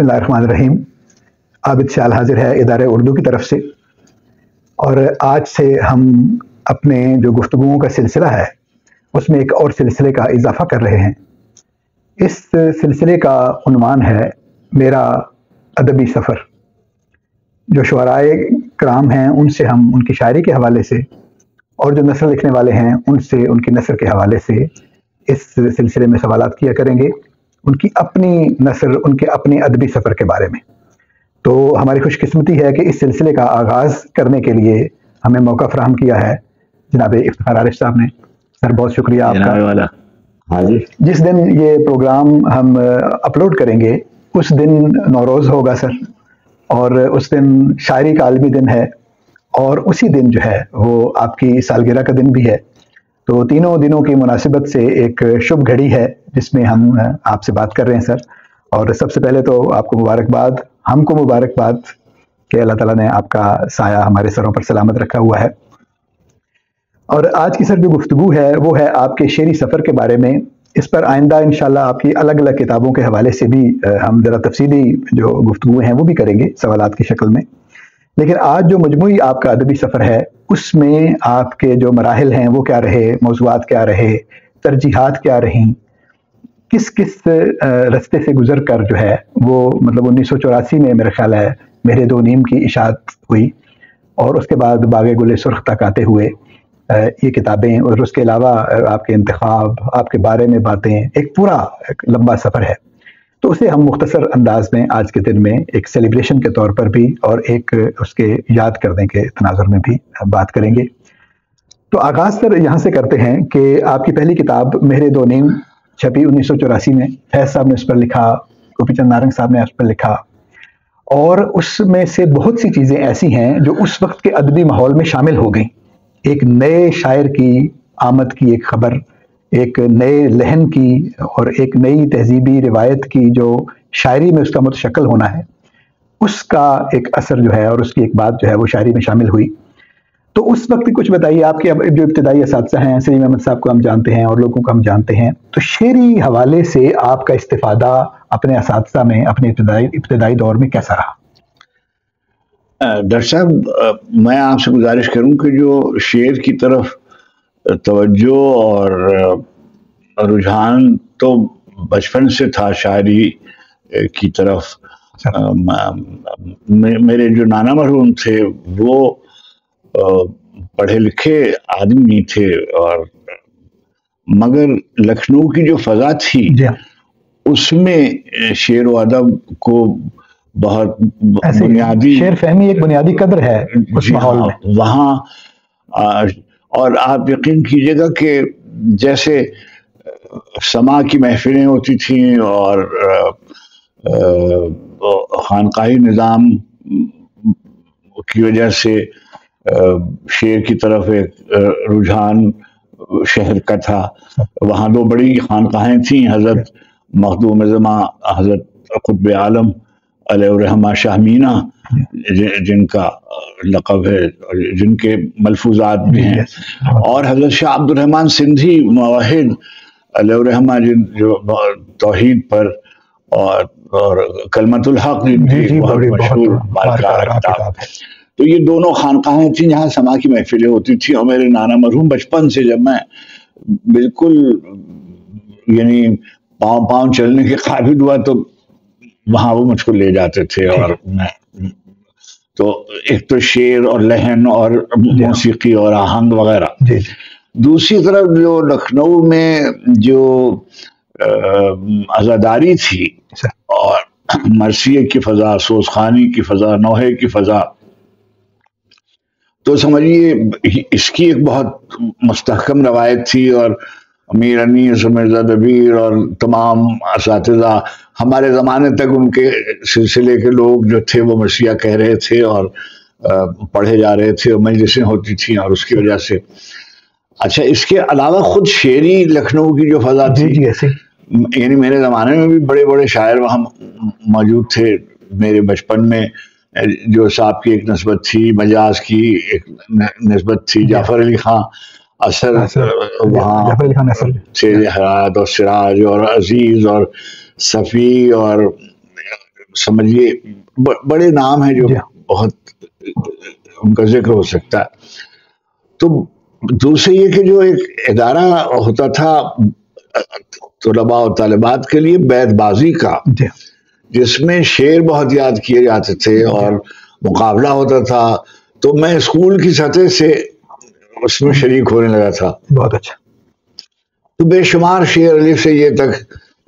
بسم اللہ الرحمن الرحیم. عابد شال حاضر ہے ادارہ اردو کی طرف سے، اور آج سے ہم اپنے جو گفتگوؤں کا سلسلہ ہے اس میں ایک اور سلسلے کا اضافہ کر رہے ہیں. اس سلسلے کا عنوان ہے میرا ادبی سفر. جو شعرائے کرام ہیں ان سے ہم ان کی شاعری کے حوالے سے، اور جو نثر لکھنے والے ہیں ان سے ان کی نثر کے حوالے سے اس سلسلے میں سوالات کیا کریں گے، ان کی اپنی نثر، ان کے اپنے ادبی سفر کے بارے میں. تو ہماری خوش قسمتی ہے کہ اس سلسلے کا آغاز کرنے کے لیے ہمیں موقع فراہم کیا ہے جناب افتخار عارف صاحب نے. سر بہت شکریہ آپ کا. ہاں جی. جس دن یہ پروگرام ہم اپلوڈ کریں گے اس دن نوروز ہوگا سر، اور اس دن شاعری کا عالمی دن ہے، اور اسی دن جو ہے وہ آپ کی سالگرہ کا دن بھی ہے. تو تینوں دنوں کی مناسبت سے ایک شبھ گھڑی ہے جس میں ہم آپ سے بات کر رہے ہیں سر. اور سب سے پہلے تو آپ کو مبارکباد، ہم کو مبارکباد کہ اللہ تعالیٰ نے آپ کا سایہ ہمارے سروں پر سلامت رکھا ہوا ہے. اور آج کی سر جو گفتگو ہے وہ ہے آپ کے شعری سفر کے بارے میں. اس پر آئندہ انشاءاللہ آپ کی الگ الگ کتابوں کے حوالے سے بھی ہم ذرا تفصیلی جو گفتگو ہیں وہ بھی کریں گے سوالات کی شکل میں. لیکن آج جو مجموعی آپ کا ادبی سفر ہے اس میں آپ کے جو مراحل ہیں وہ کیا رہے، موضوعات کیا رہے، ترجیحات کیا رہیں، کس کس رستے سے گزر کر جو ہے وہ مطلب 1984 میں میرا خیال ہے میرے دو نیم کی اشاعت ہوئی، اور اس کے بعد باغ گل سرخ تک آتے ہوئے یہ کتابیں، اور اس کے علاوہ آپ کے انتخاب، آپ کے بارے میں باتیں، ایک پورا ایک لمبا سفر ہے. تو اسے ہم مختصر انداز میں آج کے دن میں ایک سیلیبریشن کے طور پر بھی اور ایک اس کے یاد کرنے کے تناظر میں بھی بات کریں گے. تو آغاز سر یہاں سے کرتے ہیں کہ آپ کی پہلی کتاب مہر دو نیم چھپی 1984 میں. فیض صاحب نے اس پر لکھا، گوپی چند نارنگ صاحب نے اس پر لکھا، اور اس میں سے بہت سی چیزیں ایسی ہیں جو اس وقت کے ادبی ماحول میں شامل ہو گئیں. ایک نئے شاعر کی آمد کی ایک خبر، ایک نئے لہن کی اور ایک نئی تہذیبی روایت کی جو شاعری میں اس کا متشکل ہونا ہے، اس کا ایک اثر جو ہے اور اس کی ایک بات جو ہے وہ شاعری میں شامل ہوئی. تو اس وقت کچھ بتائیے. آپ کے جو ابتدائی اساتذہ ہیں سلیم احمد صاحب کو ہم جانتے ہیں اور لوگوں کو ہم جانتے ہیں، تو شعری حوالے سے آپ کا استفادہ اپنے اساتذہ میں اپنے ابتدائی دور میں کیسا رہا؟ ڈاکٹر صاحب، میں آپ سے گزارش کروں کہ جو شعر کی طرف توجہ اور رجحان تو بچپن سے تھا شاعری کی طرف. میرے جو نانا مرحوم تھے وہ پڑھے لکھے آدمی تھے، اور مگر لکھنؤ کی جو فضا تھی اس میں شعر و ادب کو بہت بنیادی شعر فہمی ایک بنیادی قدر ہے اس ماحول میں وہاں. اور آپ یقین کیجئے گا کہ جیسے سماع کی محفلیں ہوتی تھیں اور خانقاہی نظام کی وجہ سے شعر کی طرف ایک رجحان شہر کا تھا. وہاں دو بڑی خانقاہیں تھیں، حضرت مخدوم زماں حضرت قطب عالم علیہ الرحمہ شاہ مینا، جن کا لقب ہے اور جن کے ملفوظات بھی ہیں، اور حضرت شاہ عبد الرحمن سندھی موحد علیہ الرحمہ، جن جو توحید پر اور کلمت الحق جن کی بہت مشہور بارکار کتاب. تو یہ دونوں خانقاہیں تھیں جہاں سماع کی محفلیں ہوتی تھیں. اور میرے نانا مرحوم بچپن سے جب میں بالکل یعنی پاؤں چلنے کے قابل ہوا تو وہاں وہ مجھ کو لے جاتے تھے. اور میں تو ایک تو شعر اور لہن اور موسیقی اور آہنگ وغیرہ. دوسری طرف جو لکھنؤ میں جو عزاداری تھی اور مرثیے کی فضا، سوزخانی کی فضا، نوحے کی فضا، تو سمجھیے اس کی ایک بہت مستحکم روایت تھی. اور امیر انیس، مرزا دبیر اور تمام اساتذہ ہمارے زمانے تک ان کے سلسلے کے لوگ جو تھے وہ مرثیہ کہہ رہے تھے اور پڑھے جا رہے تھے اور مجلسیں ہوتی تھیں. اور اس کی وجہ سے اچھا، اس کے علاوہ خود شعری لکھنؤ کی جو فضا تھی، یعنی میرے زمانے میں بھی بڑے بڑے شاعر وہاں موجود تھے. میرے بچپن میں جو صاحب کی ایک نسبت تھی، مجاز کی ایک نسبت تھی، جعفر علی خان اثر وہاں تھے، حیات اور سراج اور عزیز اور صفی اور سمجھیے بڑے نام ہیں جو بہت ان کا ذکر ہو سکتا ہے. تو دوسرے یہ کہ جو ایک ادارہ ہوتا تھا طلباء و طالبات کے لیے بیت بازی کا، جس میں شعر بہت یاد کیے جاتے تھے اور مقابلہ ہوتا تھا، تو میں اسکول کی سطح سے اس میں شریک ہونے لگا تھا. بہت اچھا. تو بے شمار شعر الف سے یہ تک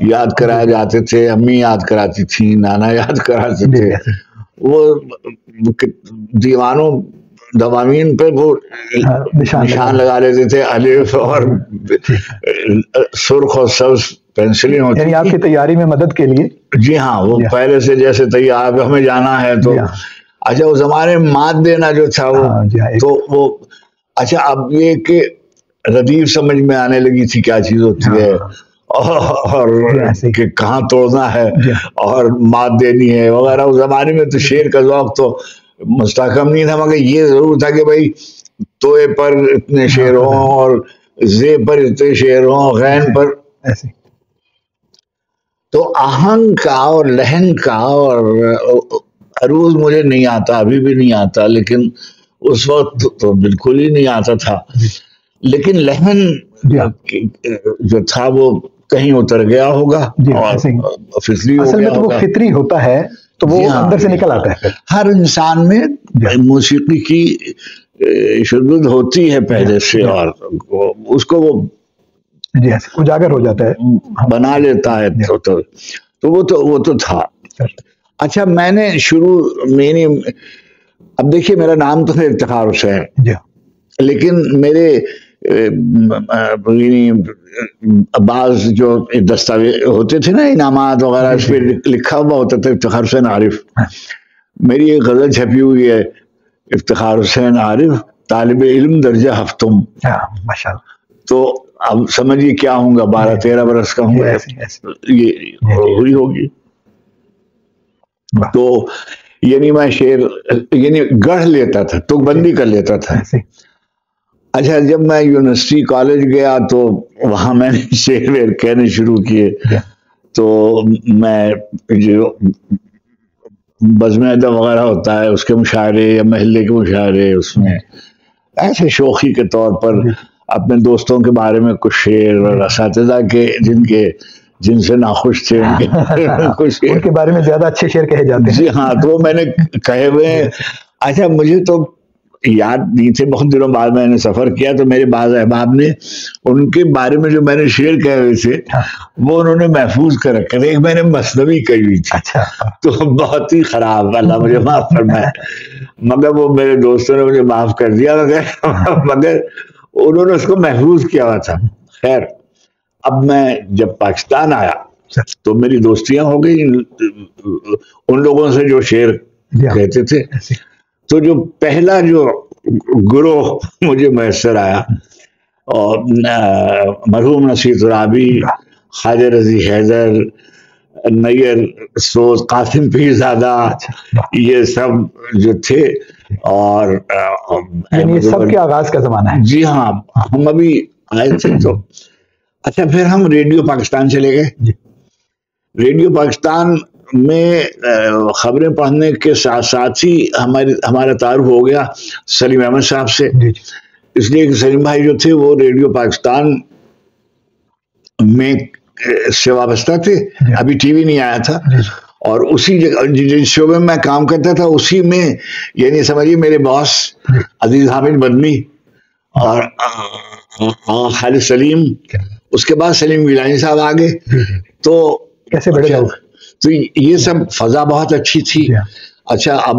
یاد کرائے جاتے تھے. امی یاد کراتی تھی، نانا یاد کراتے تھے. وہ دیوانوں دوامین پہ وہ نشان لگا لیتے تھے، الف اور سرخ اور سبز پینسلیں ہوتی. یعنی آپ کی تیاری میں مدد کے لیے؟ جی ہاں، وہ پہلے سے جیسے تیار ہمیں جانا ہے تو اچھا. وہ زمانے میں مات دینا جو تھا وہ تو وہ اچھا. اب یہ کہ ردیف سمجھ میں آنے لگی تھی کیا چیز ہوتی ہے اور کہ کہاں توڑنا ہے اور مات دینی ہے وغیرہ. اس زمانے میں تو شعر کا ذوق تو مستحکم نہیں تھا، مگر یہ ضرور تھا کہ بھائی توئے پر اتنے شعر ہوں اور زے پر اتنے شعر ہوں، غین پر. تو آہنگ کا اور لہن کا اور عروض مجھے نہیں آتا، ابھی بھی نہیں آتا، لیکن اس وقت تو بالکل ہی نہیں آتا تھا. لیکن لہن جو تھا وہ کہیں اتر گیا ہوگا اور فطری ہو گیا ہوگا. وہ فطری ہوتا ہے تو وہ اندر سے نکل آتا ہے. ہر انسان میں موسیقی کی شدت ہوتی ہے پہلے سے اور اس کو وہ اجاگر ہو جاتا ہے، بنا لیتا ہے. تو وہ تو تھا. اچھا میں نے اب دیکھیے میرا نام تو ہے افتخار حسین، لیکن میرے بعض جو دستاویز ہوتے تھے نا، انعامات وغیرہ، اس پہ لکھا ہوا ہوتا تھا افتخار حسین عارف. میری ایک غزل چھپی ہوئی ہے، افتخار حسین عارف طالب علم درجہ ہفتم. تو اب سمجھیے کیا ہوں گا، 12-13 برس کا ہوں گا، یہ ہوئی ہوگی. تو یعنی میں شعر یعنی گڑھ لیتا تھا، تک بندی کر لیتا تھا. اچھا جب میں یونیورسٹی کالج گیا تو وہاں میں نے شعر ویر کہنے شروع کیے. تو میں جو بزم ادب وغیرہ ہوتا ہے اس کے مشاعرے یا محلے کے مشاعرے، اس میں ایسے شوخی کے طور پر اپنے دوستوں کے بارے میں کچھ شعر اور اساتذہ کے جن سے ناخوش تھے ان کے بارے میں زیادہ اچھے شعر کہے جاتے ہیں. جی ہاں، تو میں نے کہے ہوئے. اچھا مجھے تو یاد نہیں تھے، بہت دنوں بعد میں نے سفر کیا تو میرے بعض احباب نے ان کے بارے میں جو میں نے شعر کہے ہوئے تھے وہ انہوں نے محفوظ کر رکھے تھے. ایک میں نے مثنوی کہی ہوئی تھی تو بہت ہی خراب، اللہ مجھے معاف فرمائے، مگر وہ میرے دوستوں نے مجھے معاف کر دیا، مگر انہوں نے اس کو محفوظ کیا ہوا تھا. خیر اب میں جب پاکستان آیا تو میری دوستیاں ہو گئی ان لوگوں سے جو شعر کہتے تھے. تو جو پہلا جو گروہ مجھے میسر آیا اور مرحوم نصیر ترابی، خواجہ رضی حیدر، نیر سوز، قاسم پیرزادہ، یہ سب جو تھے. اور یہ سب کے آغاز کا زمانہ ہے. جی ہاں، ہم ابھی آئے تھے تو اچھا پھر ہم ریڈیو پاکستان چلے گئے. ریڈیو پاکستان میں خبریں پڑھنے کے ساتھ ساتھ ہی ہمارا تعارف ہو گیا سلیم احمد صاحب سے. اس لیے کہ سلیم بھائی جو تھے وہ ریڈیو پاکستان میں سے وابستہ تھے، ابھی ٹی وی نہیں آیا تھا، اور اسی جس شعبے میں کام کرتا تھا اسی میں یعنی سمجھیے میرے باس عزیز حامد مدنی اور خالد سلیم، اس کے بعد سلیم گیلانی صاحب آگے. تو کیسے بڑے لوگ، تو یہ سب فضا بہت اچھی تھی. اچھا اب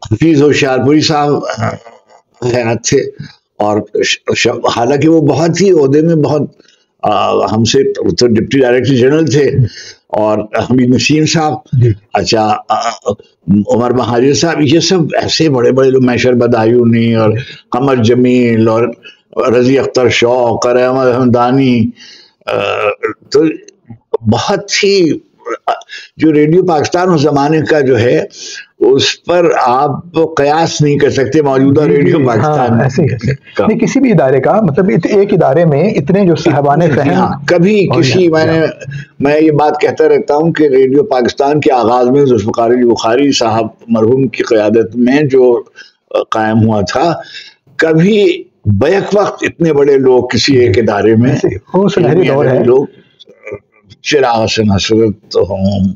حفیظ ہوشیارپوری صاحب حیات تھے، اور حالانکہ وہ بہت ہی عہدے میں بہت ہم سے تو ڈپٹی ڈائریکٹر جنرل تھے، اور حمید نسیم صاحب، اچھا عمر بہادر صاحب، یہ سب ایسے بڑے بڑے لوگ، میشر بدایونی اور قمر جمیل اور رضی اختر شوق اور احمد حمدانی، تو بہت ہی جو ریڈیو پاکستان اس زمانے کا جو ہے اس پر آپ قیاس نہیں کر سکتے موجودہ ریڈیو پاکستان کا، نہیں کسی بھی ادارے کا، مطلب ایک ادارے میں اتنے جو صاحبان فہم. کبھی کسی میں یہ بات کہتا رہتا ہوں کہ ریڈیو پاکستان کے آغاز میں ذوالفقار علی بخاری صاحب مرحوم کی قیادت میں جو قائم ہوا تھا، کبھی بیک وقت اتنے بڑے لوگ کسی ایک ادارے میں سنہری دور ہے. لوگ چراغ حسن حسرت ہوں،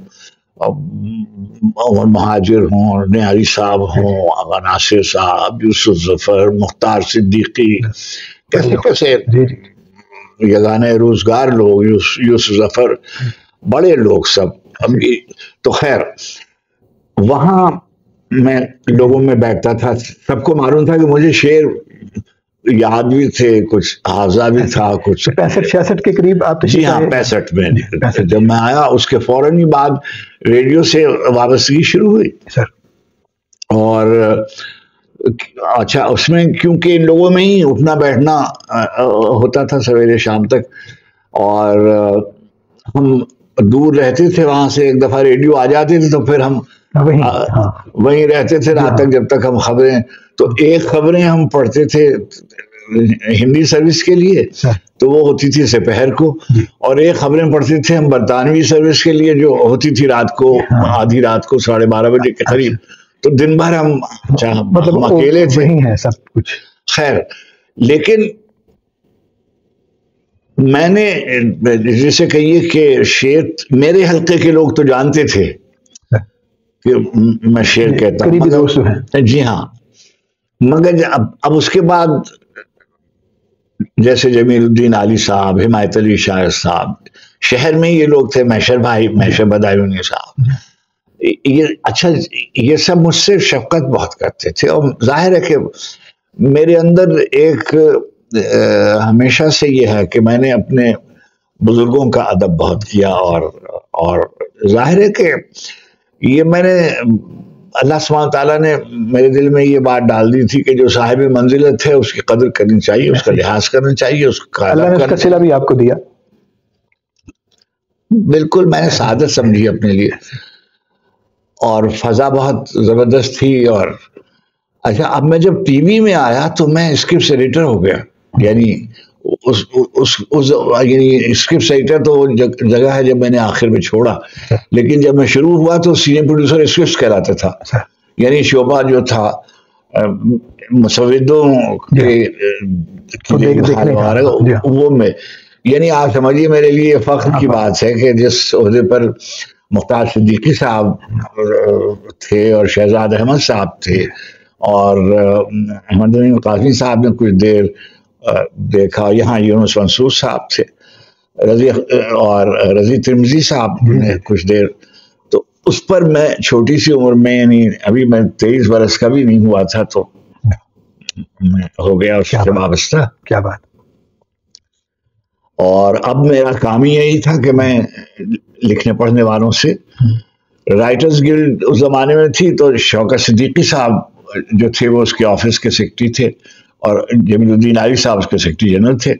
عمر مہاجر ہوں، نیاری صاحب ہوں، آغا ناصر صاحب، یوسف ظفر، مختار صدیقی، کیسے کیسے یگانہ روزگار لوگ، یوسف ظفر، بڑے لوگ سب. تو خیر وہاں میں لوگوں میں بیٹھتا تھا، سب کو معلوم تھا کہ مجھے شعر یاد بھی تھے، کچھ حافظہ بھی تھا، کچھ 65-66 کے قریب آپ. جی ہاں 65 میں جب میں آیا اس کے فوراً ہی بعد ریڈیو سے وابستگی شروع ہوئی سر. اور اچھا اس میں کیونکہ ان لوگوں میں ہی اٹھنا بیٹھنا ہوتا تھا سویرے شام تک، اور ہم دور رہتے تھے وہاں سے، ایک دفعہ ریڈیو آ جاتے تھے تو پھر ہم وہیں رہتے تھے رات تک جب تک ہم خبریں، تو ایک خبریں ہم پڑھتے تھے ہندی سروس کے لیے تو وہ ہوتی تھی سپہر کو، اور ایک خبریں پڑھتے تھے ہم برطانوی سروس کے لیے جو ہوتی تھی رات کو، آدھی رات کو 12:30 بجے کے قریب. تو دن بھر ہم مطلب اکیلے تھے سب کچھ. خیر لیکن میں نے جسے کہیے کہ شعر میرے حلقے کے لوگ تو جانتے تھے کہ میں شعر کہتا ہوں، جی ہاں، مگر اب اس کے بعد جیسے جمیل الدین علی صاحب، حمایت علی شاعر صاحب، شہر میں یہ لوگ تھے، میشر بھائی، میشر بدایونی صاحب، یہ اچھا یہ سب مجھ سے شفقت بہت کرتے تھے. اور ظاہر ہے کہ میرے اندر ایک ہمیشہ سے یہ ہے کہ میں نے اپنے بزرگوں کا ادب بہت کیا، اور ظاہر ہے کہ یہ میں نے اللہ سبحانہ تعالیٰ نے میرے دل میں یہ بات ڈال دی تھی کہ جو صاحب منزلت ہے اس کی قدر کرنی چاہیے، اس کا لحاظ کرنا چاہیے، اس کا اللہ نے اس کا صلہ بھی آپ کو دیا. بالکل میں نے سعادت سمجھی اپنے لیے، اور فضا بہت زبردست تھی. اور اچھا اب میں جب ٹی وی میں آیا تو میں اسکرپٹ ایڈیٹر ہو گیا، یعنی یعنی اسکرپٹ ایڈیٹر تو جگہ ہے جب میں نے آخر میں چھوڑا، لیکن جب میں شروع ہوا تو سینئر پروڈیوسر اسکرپٹ کہلاتا تھا، یعنی شعبہ جو تھا مسودوں کے وہ میں، یعنی آپ سمجھیے میرے لیے فخر کی بات ہے کہ جس عہدے پر مختار صدیقی صاحب تھے اور شہزاد احمد صاحب تھے اور احمد امین قاسمی صاحب نے کچھ دیر دیکھا، یہاں یونس منصور صاحب تھے، اور رضی ترمذی صاحب نے کچھ دیر، تو اس پر میں چھوٹی سی عمر میں، یعنی ابھی میں 23 برس کا بھی نہیں ہوا تھا، تو میں ہو گیا اس سے وابستہ. کیا بات. اور اب میرا کام ہی یہی تھا کہ میں لکھنے پڑھنے والوں سے، رائٹرز گلڈ اس زمانے میں تھی تو شوکت صدیقی صاحب جو تھے وہ اس کے آفس کے سیکرٹری تھے، اور جمیل الدین علی صاحب اس کے سیکرٹری جنرل تھے.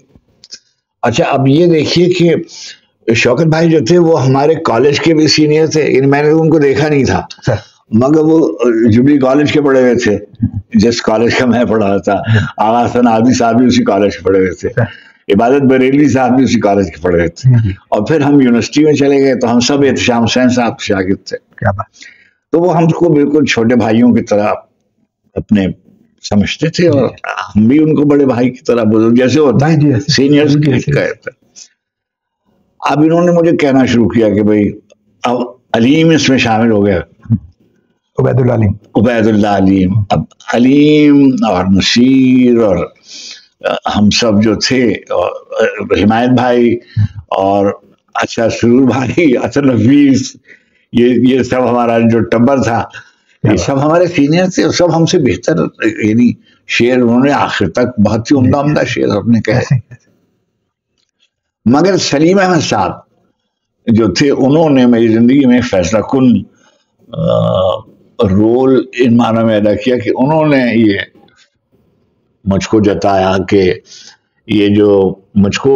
اچھا اب یہ دیکھیے کہ شوکت بھائی جو تھے وہ ہمارے کالج کے بھی سینئر تھے، یعنی میں نے ان کو دیکھا نہیں تھا مگر وہ جبلی کالج کے پڑھے ہوئے تھے جس کالج کا میں پڑھا تھا. آغا حسن عادی صاحب بھی اسی کالج کے پڑھے ہوئے تھے، عبادت بریلوی صاحب بھی اسی کالج کے پڑھے ہوئے تھے، اور پھر ہم یونیورسٹی میں چلے گئے تو ہم سب احتشام حسین صاحب کے شاگرد تھے. تو وہ ہم کو بالکل چھوٹے بھائیوں کی طرح اپنے سمجھتے تھے، اور ہم بھی ان کو بڑے بھائی کی طرح بزرگ جیسے ہوتا ہے سینئرز کہتے. اب انہوں نے مجھے کہنا شروع کیا کہ بھائی اب علیم اس میں شامل ہو گیا، عبید اللہ علیم. اب علیم اور نصیر اور ہم سب جو تھے، حمایت بھائی اور اچھا سرور بھائی، حسن حفیظ، یہ سب ہمارا جو ٹبر تھا، یہ سب ہمارے سینئر تھے، سب ہم سے بہتر، یعنی شعر انہوں نے آخر تک بہت ہی عمدہ شعر اپنے کہے. مگر سلیم احمد صاحب جو تھے انہوں نے میری زندگی میں فیصلہ کن رول ان معنی میں ادا کیا کہ انہوں نے یہ مجھ کو جتایا کہ یہ جو مجھ کو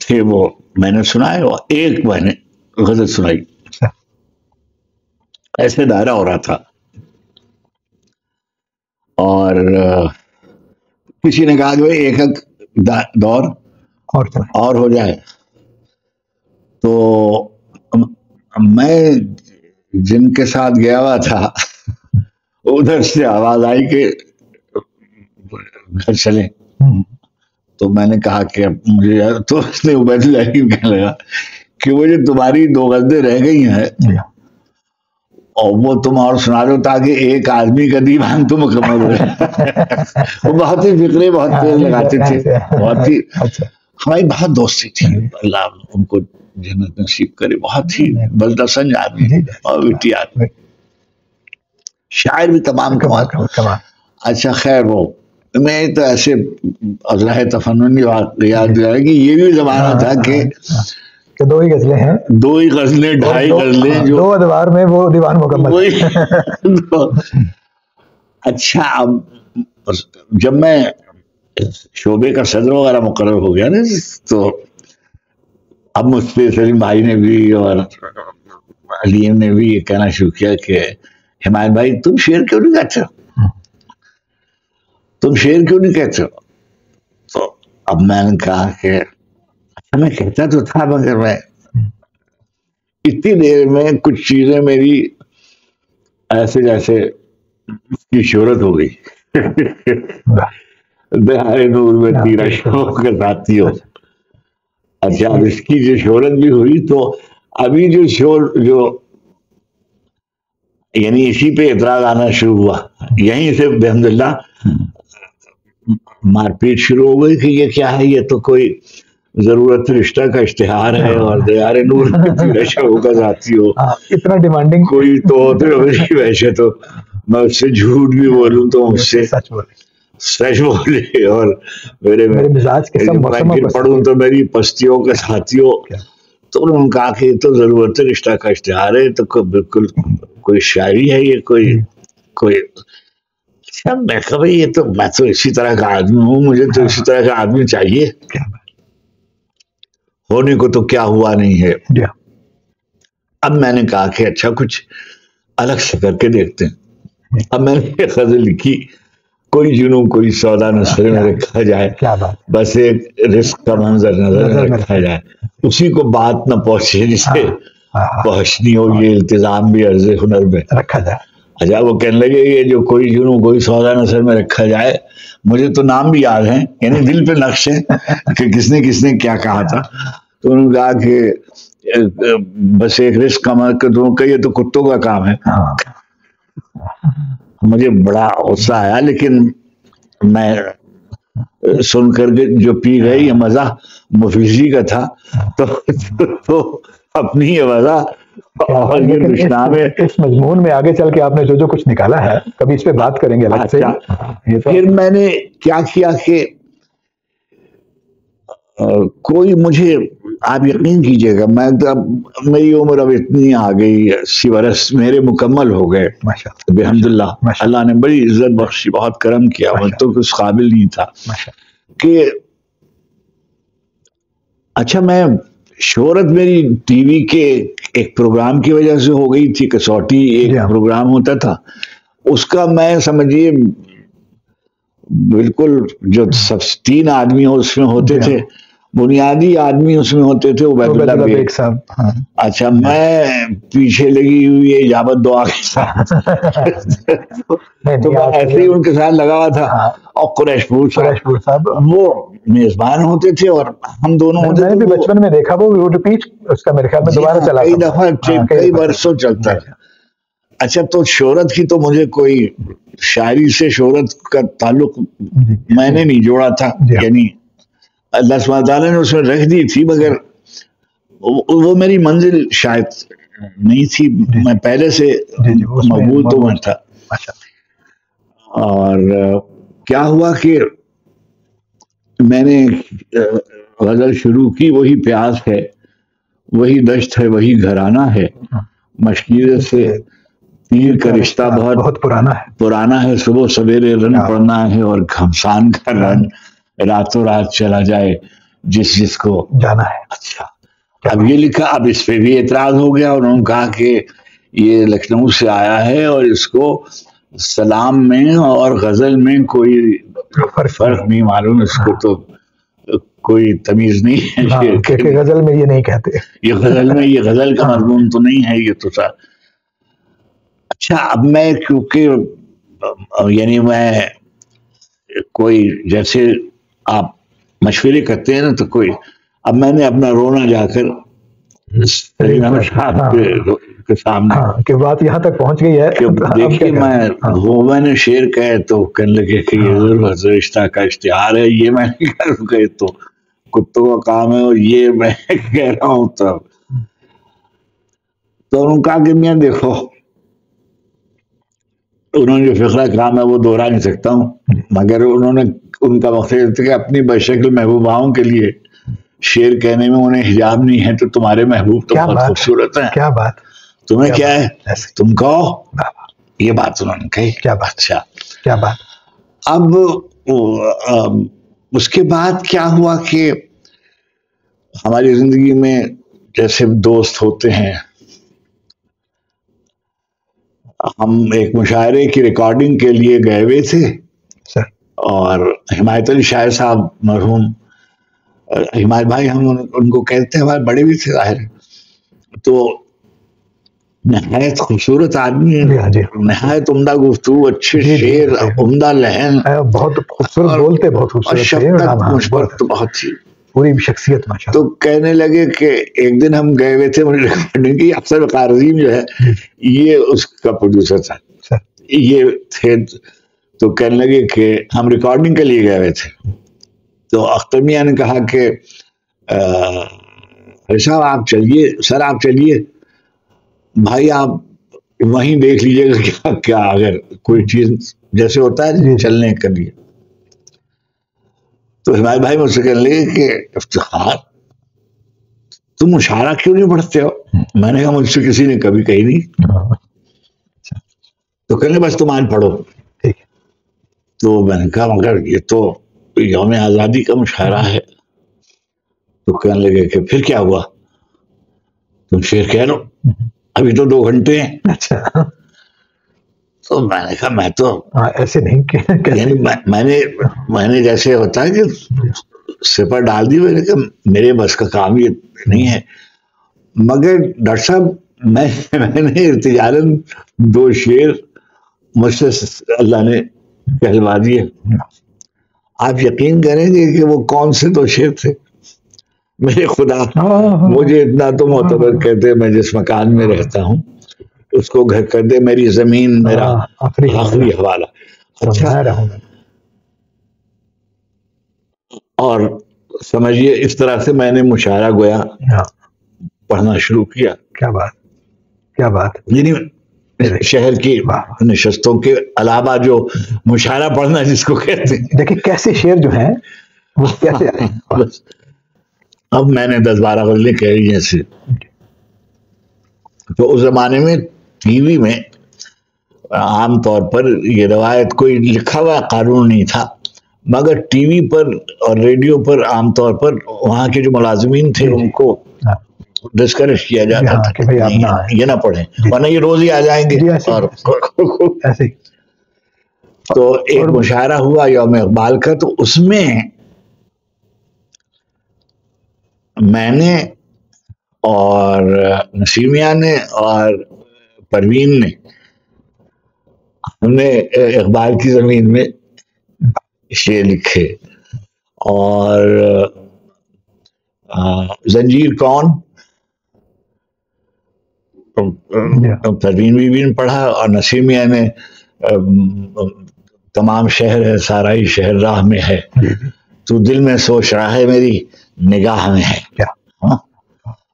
تھے وہ میں نے سنائے اور ایک میں نے غزل سنائی. ایسے دائرہ ہو رہا تھا اور کسی نے کہا کہ ایک دور اور ہو جائے. تو میں جن کے ساتھ گیا ہوا تھا ادھر سے آواز آئی کہ گھر چلیں. تو میں نے کہا کہ مجھے تو اس نے عبید اللہ کہنے لگا کہ وہ جو تمہاری 2 غزلیں رہ گئی ہیں اور وہ تم اور سنا دو تاکہ ایک آدمی کا دیوان تو مکمل ہو جائے. وہ بہت ہی فکرے بہت تیز لگاتے تھے, بہت ہی ہماری بہت دوستی تھی, اللہ ان کو جنت نصیب کرے. بہت ہی بلدہ سنج آدمی اور وٹی آدمی, شاعر بھی تمام کمال. اچھا خیر, وہ میں تو ایسے اضلاع تفننی یاد دلایا کہ یہ بھی زمانہ تھا کہ 2 ہی غزلیں ہیں, 2 ہی غزلیں, 2.5 غزلیں, جو 2 ادوار میں وہ دیوان مکمل. اچھا, اب جب میں شعبے کا صدر وغیرہ مقرر ہو گیا نا, تو اب مجھ پہ سلیم بھائی نے بھی اور علیم نے بھی یہ کہنا شروع کیا کہ حمایت بھائی تم شعر کیوں نہیں کہتے ہو, تم شعر کیوں نہیں کہتے ہو. تو اب میں نے کہا کہ اچھا میں کہتا تو تھا مگر میں اتنی دیر میں کچھ چیزیں میری ایسے جیسے اس کی شہرت ہو گئی. بہار نور میں تیرا شوق کا ساتھی ہو. اچھا, اب اس کی جو شہرت بھی ہوئی تو ابھی جو جو یعنی اسی پہ اعتراض آنا شروع ہوا, یہیں سے بحمداللہ مار پیٹ شروع ہو گئی کہ یہ کیا ہے, یہ تو کوئی ضرورت رشتہ کا اشتہار ہے اور دیار نور میں شوق کا ذاتی ہو. اتنا ڈیمانڈنگ کوئی تو ویسے تو میں اس سے جھوٹ بھی بولوں تو مجھ سے سچ بولے, اور میرے مزاج کے پڑھوں تو میری پستیوں کے ساتھیوں. تو انہوں نے کہا کہ یہ تو ضرورت رشتہ کا اشتہار ہے, تو بالکل کوئی شاعری ہے یہ, کوئی اچھا. میں کہا بھائی یہ تو میں تو اسی طرح کا آدمی ہوں, مجھے تو اسی طرح کا آدمی چاہیے, ہونے کو تو کیا ہوا نہیں ہے. اب میں نے کہا کہ اچھا کچھ الگ سے کر کے دیکھتے ہیں. اب میں نے ایک غزل لکھی, کوئی جنوں کوئی سودا نظر میں رکھا جائے, بس ایک رزق کا منظر نظر میں رکھا جائے, اسی کو بات نہ پہنچے جسے پہنچنی ہو, یہ التزام بھی عرض ہنر میں رکھا جائے. اچھا, وہ کہنے لگے یہ جو کوئی جنوں کوئی سودا نظر میں رکھا جائے, مجھے تو نام بھی یاد ہیں, یعنی دل پہ نقش ہے کہ کس نے کیا کہا تھا. تو انہوں نے کہا کہ بس ایک رزق کا منظر, کہ یہ تو کتوں کا کام ہے. مجھے بڑا غصہ آیا, لیکن میں سن کر کے جو پی گئی یہ مزہ مفیزی کا تھا, تو اپنی یہ مزہ. اور اس مضمون میں آگے چل کے آپ نے جو کچھ نکالا ہے, کبھی اس پہ بات کریں گے الگ سے. پھر میں نے کیا کیا کہ کوئی مجھے, آپ یقین کیجئے گا, میں میری عمر اب اتنی آ گئی, 80 برس میرے مکمل ہو گئے بحمداللہ. اللہ نے بڑی عزت بخشی, بہت کرم کیا, میں تو کچھ قابل نہیں تھا کہ اچھا میں شہرت میری ٹی وی کے ایک پروگرام کی وجہ سے ہو گئی تھی. کسوٹی ایک پروگرام ہوتا تھا, اس کا میں سمجھیے بالکل جو سب 3 آدمی اس میں ہوتے تھے, بنیادی آدمی اس میں ہوتے تھے عبید اللہ بیگ صاحب. اچھا, میں پیچھے لگی ہوئی ہے اجابت دعا کے ساتھ, تو میں ایسے ہی ان کے ساتھ لگا ہوا تھا. اور قریش پور صاحب وہ میزبان ہوتے تھے اور ہم دونوں ہوتے تھے. میں بھی بچپن میں دیکھا, وہ ریپیٹ اس کا میرے خیال میں دوبارہ چلا, کئی دفعہ کئی برسوں چلتا ہے. اچھا, تو شہرت کی تو مجھے کوئی شاعری سے شہرت کا تعلق میں نے نہیں جوڑا تھا, یعنی اللہ سبحانہ تعالیٰ نے اس میں رکھ دی تھی, مگر وہ میری منزل شاید نہیں تھی. میں پہلے سے مقبول تو میں تھا. اور کیا ہوا کہ میں نے غزل شروع کی, وہی پیاس ہے, وہی دشت ہے, وہی گھرانہ ہے, مشکل سے تیر کا رشتہ بہت پرانا ہے, صبح سویرے رن پڑنا ہے اور گھمسان کا رن راتوں رات چلا جائے, جس کو جانا ہے. اچھا اب یہ لکھا, اب اس پہ بھی اعتراض ہو گیا. انہوں نے کہا کہ یہ لکھنؤ سے آیا ہے اور اس کو سلام میں اور غزل میں کوئی فرق نہیں معلوم, اس کو تو کوئی تمیز نہیں ہے کہ غزل میں یہ نہیں کہتے, یہ غزل میں, یہ غزل کا مضمون تو نہیں ہے یہ تو سا. اچھا اب میں کیونکہ یعنی میں کوئی جیسے آپ مشورے کرتے ہیں نا تو کوئی, اب میں نے اپنا رونا جا کر کے سامنے کہ بات یہاں تک پہنچ گئی ہے. دیکھیے میں نے شعر کہے تو کہنے لگے کہ یہ رشتہ کا اشتہار ہے, یہ میں نے کہے تو کتوں کا کام ہے, اور یہ میں کہہ رہا ہوں تب. تو انہوں نے کہا کہ میں دیکھو, انہوں نے جو فقرہ کام ہے وہ دوہرا نہیں سکتا ہوں, مگر انہوں نے ان کا مقصد کہ اپنی بشکل محبوباؤں کے لیے شعر کہنے میں انہیں حجاب نہیں ہے, تو تمہارے محبوب تو بہت خوبصورت ہیں. کیا بات, تمہیں کیا ہے, تم کہو. یہ بات انہوں نے کہی. کیا بات, اچھا کیا بات. اب اس کے بعد کیا ہوا کہ ہماری زندگی میں جیسے دوست ہوتے ہیں, ہم ایک مشاعرے کی ریکارڈنگ کے لیے گئے ہوئے تھے, اور حمایت علی شاعر صاحب مرحوم, حمایت بھائی ہم ان کو کہتے ہیں, ہمارے بڑے بھی تھے ظاہر, تو نہایت خوبصورت آدمی, نہایت عمدہ گفتگو, اچھے شعر, عمدہ لہن, بہت خوبصورت بولتے, بہت خوبصورت, مثبت بہت تھی پوری شخصیت ماشاءاللہ. تو کہنے لگے کہ ایک دن ہم گئے ہوئے تھے ریکارڈنگ کی, افسر وقار عظیم جو ہے یہ اس کا پروڈیوسر تھا, یہ تھے, تو کہنے لگے کہ ہم ریکارڈنگ کے لیے گئے ہوئے تھے. تو اختر میاں نے کہا کہ صاحب آپ چلیے, سر آپ چلیے, بھائی آپ وہیں دیکھ لیجیے گا کیا اگر کوئی چیز جیسے ہوتا ہے چلنے کے لیے. تو ہمارے بھائی مجھ سے کہنے لگے کہ افتخار تم مشاعرہ کیوں نہیں پڑھتے ہو؟ میں نے کہا مجھ سے کسی نے کبھی کہی نہیں. تو کہنے بس تم آج پڑھو. تو میں نے کہا مگر یہ تو یوم آزادی کا مشاعرہ ہے. تو کہنے لگے کہ پھر کیا ہوا, تم شعر کہہ لو, ابھی تو 2 گھنٹے ہیں. اچھا, تو میں نے کہا میں تو ایسے نہیں, یعنی میں نے جیسے ہوتا ہے کہ سپر ڈال دی, میں نے کہا میرے بس کا کام یہ نہیں ہے. مگر ڈاکٹر صاحب میں نے ارتجالن 2 شعر مجھ سے اللہ نے کہلوا دیے. آپ یقین کریں گے کہ وہ کون سے 2 شعر تھے؟ میرے خدا, مجھے اتنا تو معتبر کہتے, میں جس مکان میں رہتا ہوں اس کو گھر کر دے میری زمین میرا آخری حوالہ. اچھا, اور سمجھیے اس طرح سے میں نے مشاعرہ گویا پڑھنا شروع کیا. کیا بات, کیا بات. یعنی شہر کی نشستوں کے علاوہ جو مشاعرہ پڑھنا جس کو کہتے ہیں. دیکھیں کیسے شعر جو ہیں وہ کیسے آئے. اب میں نے 10-12 غزلیں کہی جیسے, تو اس زمانے میں ٹی وی میں عام طور پر یہ روایت کوئی لکھا ہوا قانون نہیں تھا, مگر ٹی وی پر اور ریڈیو پر عام طور پر وہاں کے جو ملازمین تھے ان کو ڈسکریج کیا جاتا تھا کہ یہ نہ پڑھیں ورنہ یہ روز ہی آ جائیں گے. اور تو ایک مشاعرہ ہوا یوم اقبال کا, تو اس میں میں نے اور نسیمیہ نے اور پروین نے, ہم نے اقبال کی زمین میں شعر لکھے. اور زنجیر کون پروین بھی پڑھا, اور نسیمیہ نے تمام شہر ہے سارا ہی شہر راہ میں ہے, تو دل میں سوچ رہا ہے میری نگاہ میں ہے.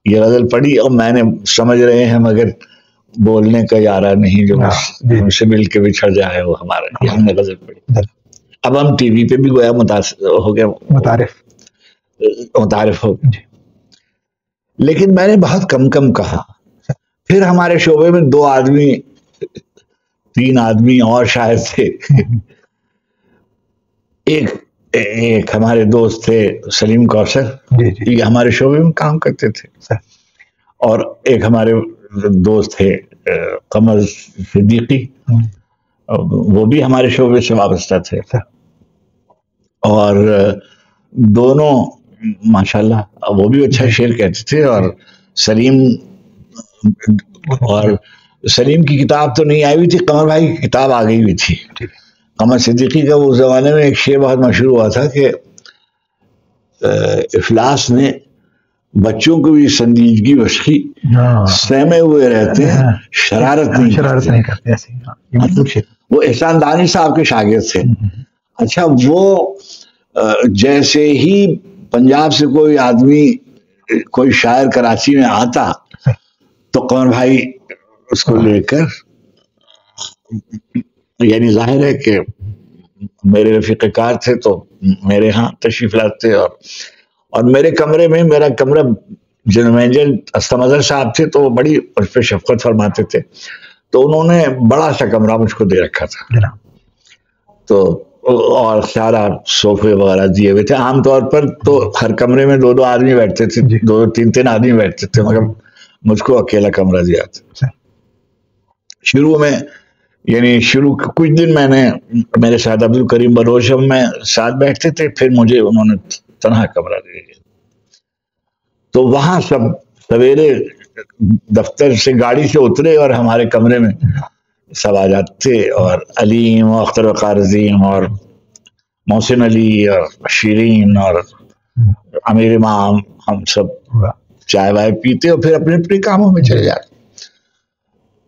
یہ غزل پڑھی, اور میں نے سمجھ رہے ہیں مگر بولنے کا یارہ نہیں, جو ہم سے مل کے بچھڑ جائے وہ ہمارا. یہ ہم نے غزل پڑھی. اب ہم ٹی وی پہ بھی گویا متعارف ہو گئے, لیکن میں نے بہت کم کہا. پھر ہمارے شعبے میں 2 آدمی 3 آدمی اور شاید تھے. ایک ایک ہمارے دوست تھے سلیم کوثر، یہ ہمارے شعبے میں کام کرتے تھے، اور ایک ہمارے دوست تھے قمر صدیقی، وہ بھی ہمارے شعبے سے وابستہ تھے، اور دونوں ماشاءاللہ وہ بھی اچھا شعر کہتے تھے، اور سلیم کی کتاب تو نہیں آئی ہوئی تھی، قمر بھائی کی کتاب آ گئی ہوئی تھی۔ قمر صدیقی کا اس زمانے میں ایک شعر بہت مشہور ہوا تھا کہ افلاس نے بچوں کو بھی سنجیدگی بخشی، سہمے ہوئے رہتے ہیں شرارت نہیں کرتے۔ وہ احسان دانی صاحب کے شاگرد تھے۔ اچھا، وہ جیسے ہی پنجاب سے کوئی آدمی، کوئی شاعر کراچی میں آتا تو قمر بھائی اس کو لے کر، یعنی ظاہر ہے کہ میرے رفیق کار تھے تو میرے ہاں تشریف لاتے، اور میرے کمرے میں، میرا کمرہ جنرل مینیجر استمظہر صاحب تھے تو وہ بڑی اس پہ شفقت فرماتے تھے، تو انہوں نے بڑا سا کمرہ مجھ کو دے رکھا تھا، تو اور سارا صوفے وغیرہ دیے ہوئے تھے۔ عام طور پر تو ہر کمرے میں 2 آدمی بیٹھتے تھے، 2-3 آدمی بیٹھتے تھے، مگر مجھ کو اکیلا کمرہ دیا تھا۔ شروع میں، یعنی کچھ دن میں نے، میرے ساتھ عبد الکریم بلوچ میں ساتھ بیٹھتے تھے، پھر مجھے انہوں نے تنہا کمرہ دے دیا، تو وہاں سب سویرے دفتر سے گاڑی سے اترے اور ہمارے کمرے میں سب آ جاتے تھے، اور علیم اور اختر وقار عظیم اور محسن علی اور شیرین اور امیر امام، ہم سب چائے وائے پیتے اور پھر اپنے اپنے کاموں میں چلے جاتے۔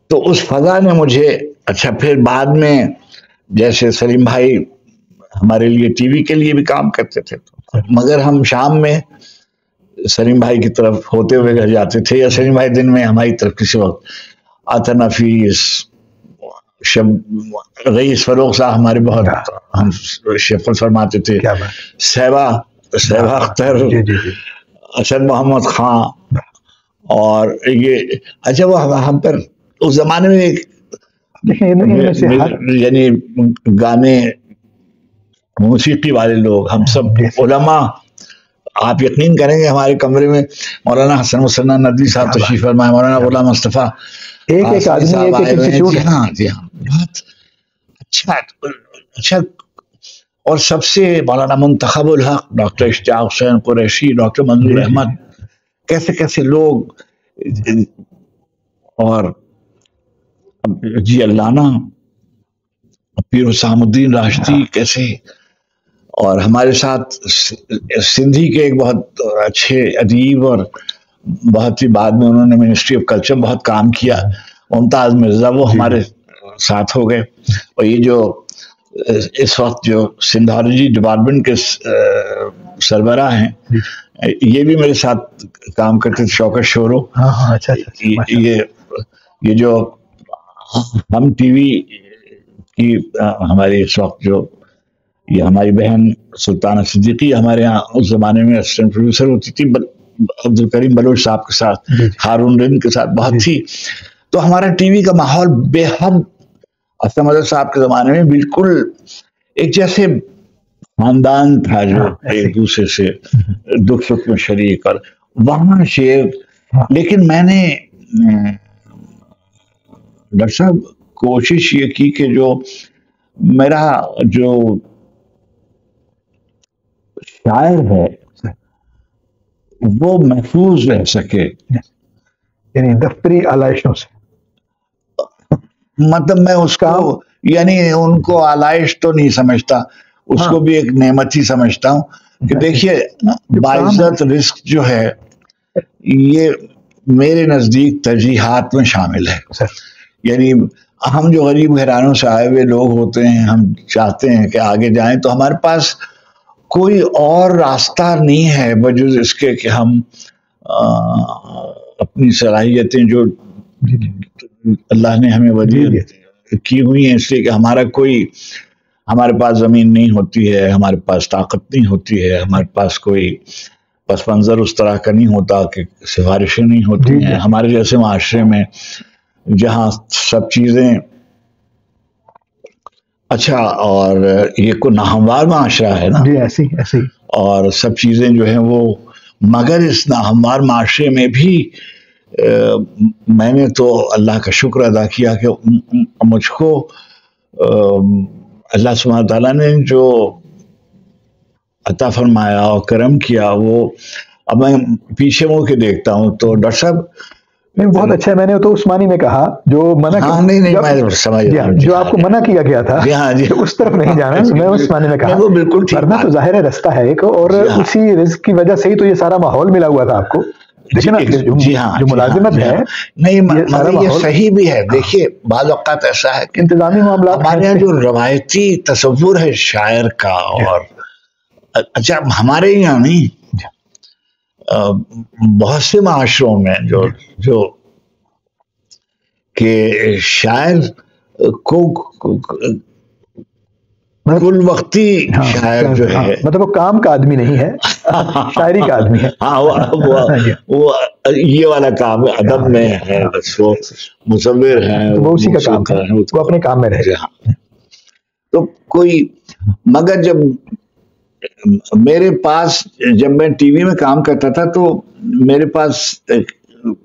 تو اس فضا نے مجھے، اچھا پھر بعد میں جیسے سلیم بھائی ہمارے لیے ٹی وی کے لیے بھی کام کرتے تھے، مگر ہم شام میں سلیم بھائی کی طرف ہوتے ہوئے گھر جاتے تھے، یا سلیم بھائی دن میں ہماری طرف کسی وقت آتا۔ نفیس، رئیس فروغ صاحب ہمارے بہت ہم شفقت فرماتے تھے، صحبہ اختر، اسد محمد خان، اور یہ اچھا وہ ہم پر اس زمانے میں یعنی گانے موسیقی والے لوگ، ہم سب علماء، آپ یقین کریں گے ہمارے کمرے میں مولانا حسن مسنہ ندوی صاحب تشریف فرمائے، مولانا غلام مصطفیٰ ایک آدمی، ہاں جی ہاں، بہت اچھا۔ اور سب سے مولانا منتخب الحق، ڈاکٹر اشتیاق حسین قریشی، ڈاکٹر منظور احمد، کیسے لوگ، اور جی علامہ پیر حسام الدین راشدی کیسے، اور ہمارے ساتھ سندھی کے ایک بہت اچھے ادیب، اور بہت ہی بعد میں انہوں نے منسٹری آف کلچر بہت کام کیا، ممتاز مرزا، وہ ہمارے ساتھ ہو گئے۔ اور یہ جو اس وقت جو سندھولوجی ڈپارٹمنٹ کے سربراہ ہیں، یہ بھی میرے ساتھ کام کرتے تھے، شوکت شورو۔ یہ جو ہم ٹی وی کی ہماری اس وقت جو یہ ہماری بہن سلطانہ صدیقی ہمارے یہاں اس زمانے میں اسسٹنٹ پروڈیوسر ہوتی تھی عبد الکریم بلوچ صاحب کے ساتھ، ہارون رند کے ساتھ بہت تھی، تو ہمارا ٹی وی کا ماحول بے حد استمظہر صاحب کے زمانے میں بالکل ایک جیسے خاندان تھا، جو ایک دوسرے سے دکھ سکھ میں شریک، اور وہاں شعر۔ لیکن میں نے ڈاکٹر صاحب کوشش یہ کی کہ جو میرا جو شاعر ہے وہ محفوظ رہ سکے، یعنی دفتری آلائشوں سے، مطلب میں اس کا یعنی ان کو آلائش تو نہیں سمجھتا، اس کو بھی ایک نعمت ہی سمجھتا ہوں کہ دیکھیے باعزت رزق جو ہے یہ میرے نزدیک ترجیحات میں شامل ہے۔ یعنی ہم جو غریب گھرانوں سے آئے ہوئے لوگ ہوتے ہیں، ہم چاہتے ہیں کہ آگے جائیں، تو ہمارے پاس کوئی اور راستہ نہیں ہے بجز اس کے کہ ہم اپنی صلاحیتیں جو اللہ نے ہمیں ولی کی ہوئی ہیں، اس لیے کہ ہمارے پاس زمین نہیں ہوتی ہے، ہمارے پاس طاقت نہیں ہوتی ہے، ہمارے پاس کوئی پس منظر اس طرح کا نہیں ہوتا کہ سفارشیں نہیں ہوتی ہیں، ہمارے جیسے معاشرے میں جہاں سب چیزیں اچھا، اور یہ کو ناہموار معاشرہ ہے نا، جی ایسی ایسی، اور سب چیزیں جو ہیں وہ، مگر اس ناہموار معاشرے میں بھی میں نے تو اللہ کا شکر ادا کیا کہ مجھ کو اللہ سبحانہ تعالیٰ نے جو عطا فرمایا اور کرم کیا، وہ اب میں پیچھے مڑ کے دیکھتا ہوں تو ڈاکٹر صاحب، نہیں بہت اچھا ہے. میں نے تو عثمانی میں کہا جو منع ہاں نہیں میں سمجھ رہا ہوں، جو آپ کو منع کیا گیا تھا جی اس طرف نہیں جانا، میں عثمانی میں کہا وہ بالکل ٹھیک ورنہ تو ظاہر ہے رستہ ہے ایک، اور اسی رزق کی وجہ سے ہی تو یہ سارا ماحول ملا ہوا تھا آپ کو. دیکھیں نا جو ملازمت ہے، نہیں مگر یہ صحیح بھی ہے. دیکھیے بعض اوقات ایسا ہے کہ انتظامی معاملات ہمارے یہاں جو روایتی تصور ہے شاعر کا، اور اچھا ہمارے یہاں نہیں، بہت سے معاشروں میں جو کہ شاعر کو کل وقتی شاعر جو ہے، مطلب وہ کام کا آدمی نہیں ہے، شاعری کا آدمی ہے. ہاں وہ یہ والا کام ادب میں ہے، بس وہ مصور ہیں، وہ اسی کا کام ہے، وہ اپنے کام میں رہے. تو کوئی، مگر جب میرے پاس، جب میں ٹی وی میں کام کرتا تھا تو میرے پاس ایک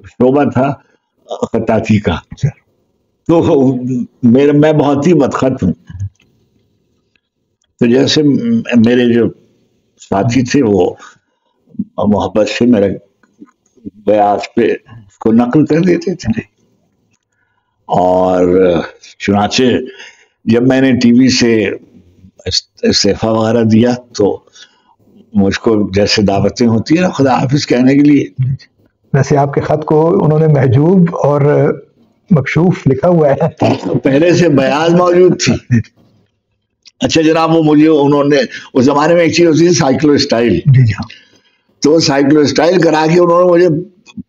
شعبہ تھا خطاطی کا، تو میں بہت ہی بدخط ہوں. تو جیسے میرے جو ساتھی تھے وہ محبت سے میرے بیاض پہ اس کو نقل کر دیتے تھے، اور چنانچہ جب میں نے ٹی وی سے استعفیٰ وغیرہ دیا تو مجھ کو جیسے دعوتیں ہوتی ہیں نا خدا حافظ کہنے کے لیے، ویسے آپ کے خط کو انہوں نے محجوب اور مکشوف لکھا ہوا ہے. پہلے سے بیاض موجود تھی. اچھا جناب، وہ مجھے انہوں نے اس زمانے میں ایک چیز ہوتی تھی سائیکلو اسٹائل، تو سائیکلو اسٹائل کرا کے انہوں نے مجھے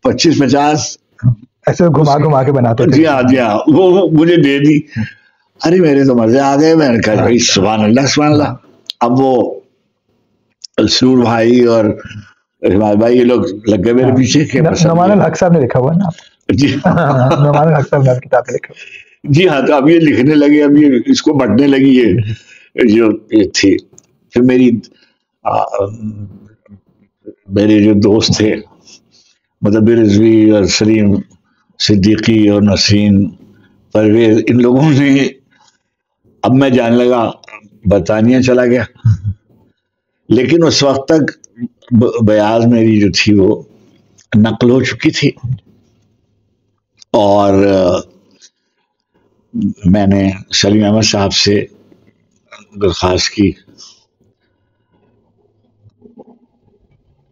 25-50 ایسے گھما کے بناتے تھے. جی ہاں وہ مجھے دے دی. ارے میرے تو مزے آ گئے. میں نے کہا بھائی سبحان اللہ سبحان اللہ. اب وہ سرور بھائی اور رحمان بھائی یہ لوگ لگ گئے میرے پیچھے. نعمان الحق صاحب نے لکھا ہوا ہے نا. جی نعمان الحق صاحب نے کتاب میں لکھا. جی ہاں، تو اب یہ لکھنے لگے، اب یہ اس کو بڑھنے لگی یہ جو تھی. پھر میرے جو دوست تھے مدبر رضوی اور سلیم صدیقی اور نسرین پرویز، ان لوگوں نے، اب میں جانے لگا برطانیہ چلا گیا، لیکن اس وقت تک بیاض میری جو تھی وہ نقل ہو چکی تھی، اور میں نے سلیم احمد صاحب سے درخواست کی.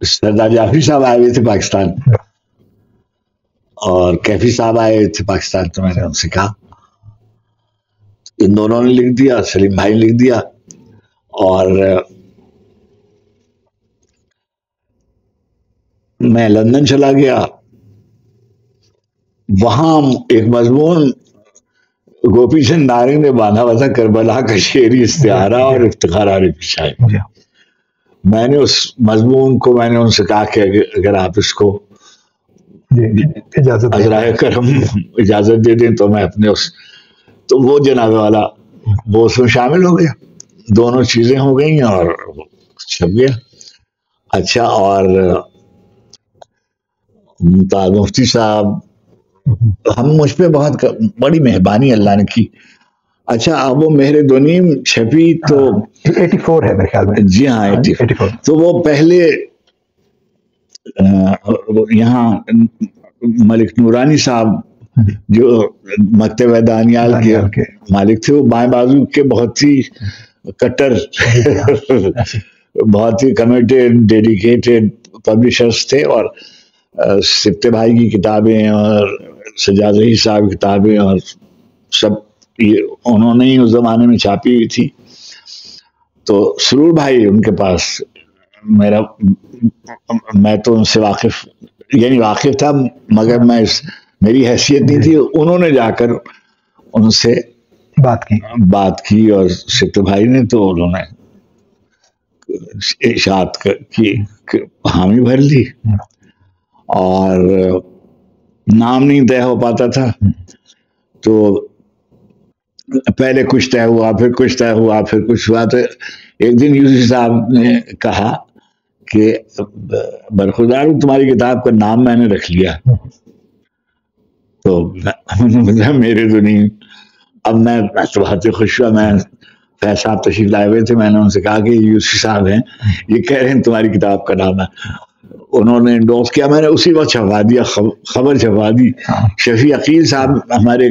سردار جعفری صاحب آئے ہوئے تھے پاکستان، اور کیفی صاحب آئے ہوئے تھے پاکستان، تو میں نے ان سے کہا، ان دونوں نے لکھ دیا، سلیم بھائی نے لکھ دیا، اور میں لندن چلا گیا. وہاں ایک مضمون گوپی چند نارنگ نے باندھا ہوا تھا، کربلا کا شعری استعارہ اور افتخار عارف شاعر. میں نے اس مضمون کو، میں نے ان سے کہا کہ اگر آپ اس کو عذرائے کرم اجازت دے دیں تو میں اپنے تو وہ جناب والا وہ اس میں شامل ہو گیا. دونوں چیزیں ہو گئی اور چھپ گیا. اچھا، اور ممتاز مفتی صاحب، ہم مجھ پہ بہت بڑی مہربانی اللہ نے کی. اچھا، اب وہ مہر دونیم چھپی تو 84 ہے میرے خیال میں. جی ہاں 84. تو وہ پہلے یہاں ملک نورانی صاحب جو مکتب دانیال کے مالک تھے، وہ بائیں بازو کے بہت ہی کٹر بہت ہی کمیٹیڈ ڈیڈیکیٹڈ پبلشرز تھے، اور سبتے بھائی کی کتابیں اور سجاد رحی صاحب کی کتابیں اور سب یہ انہوں نے ہی اس زمانے میں چھاپی ہوئی تھی. تو سرور بھائی ان کے پاس میں تو ان سے واقف تھا، مگر میری حیثیت نہیں تھی. انہوں نے جا کر ان سے بات کی اور سبتے بھائی نے تو انہوں نے اشاعت کی حامی بھر لی، اور نام نہیں طے ہو پاتا تھا. تو پہلے کچھ طے ہوا، پھر کچھ طے ہوا، پھر کچھ ہوا. تو ایک دن یوسف صاحب نے کہا کہ برخوردار تمہاری کتاب کا نام میں نے رکھ لیا. تو میرے تو نہیں. اب میں تو بہت ہی خوش ہوا. میں فیض صاحب تشریف لائے ہوئے تھے، میں نے ان سے کہا کہ یوسف صاحب ہیں، یہ کہہ رہے ہیں تمہاری کتاب کا نام ہے. انہوں نے انڈورس کیا. میں نے اسی وقت چھپوا دیا، خبر چھپوا دی. شفیع عقیل صاحب ہمارے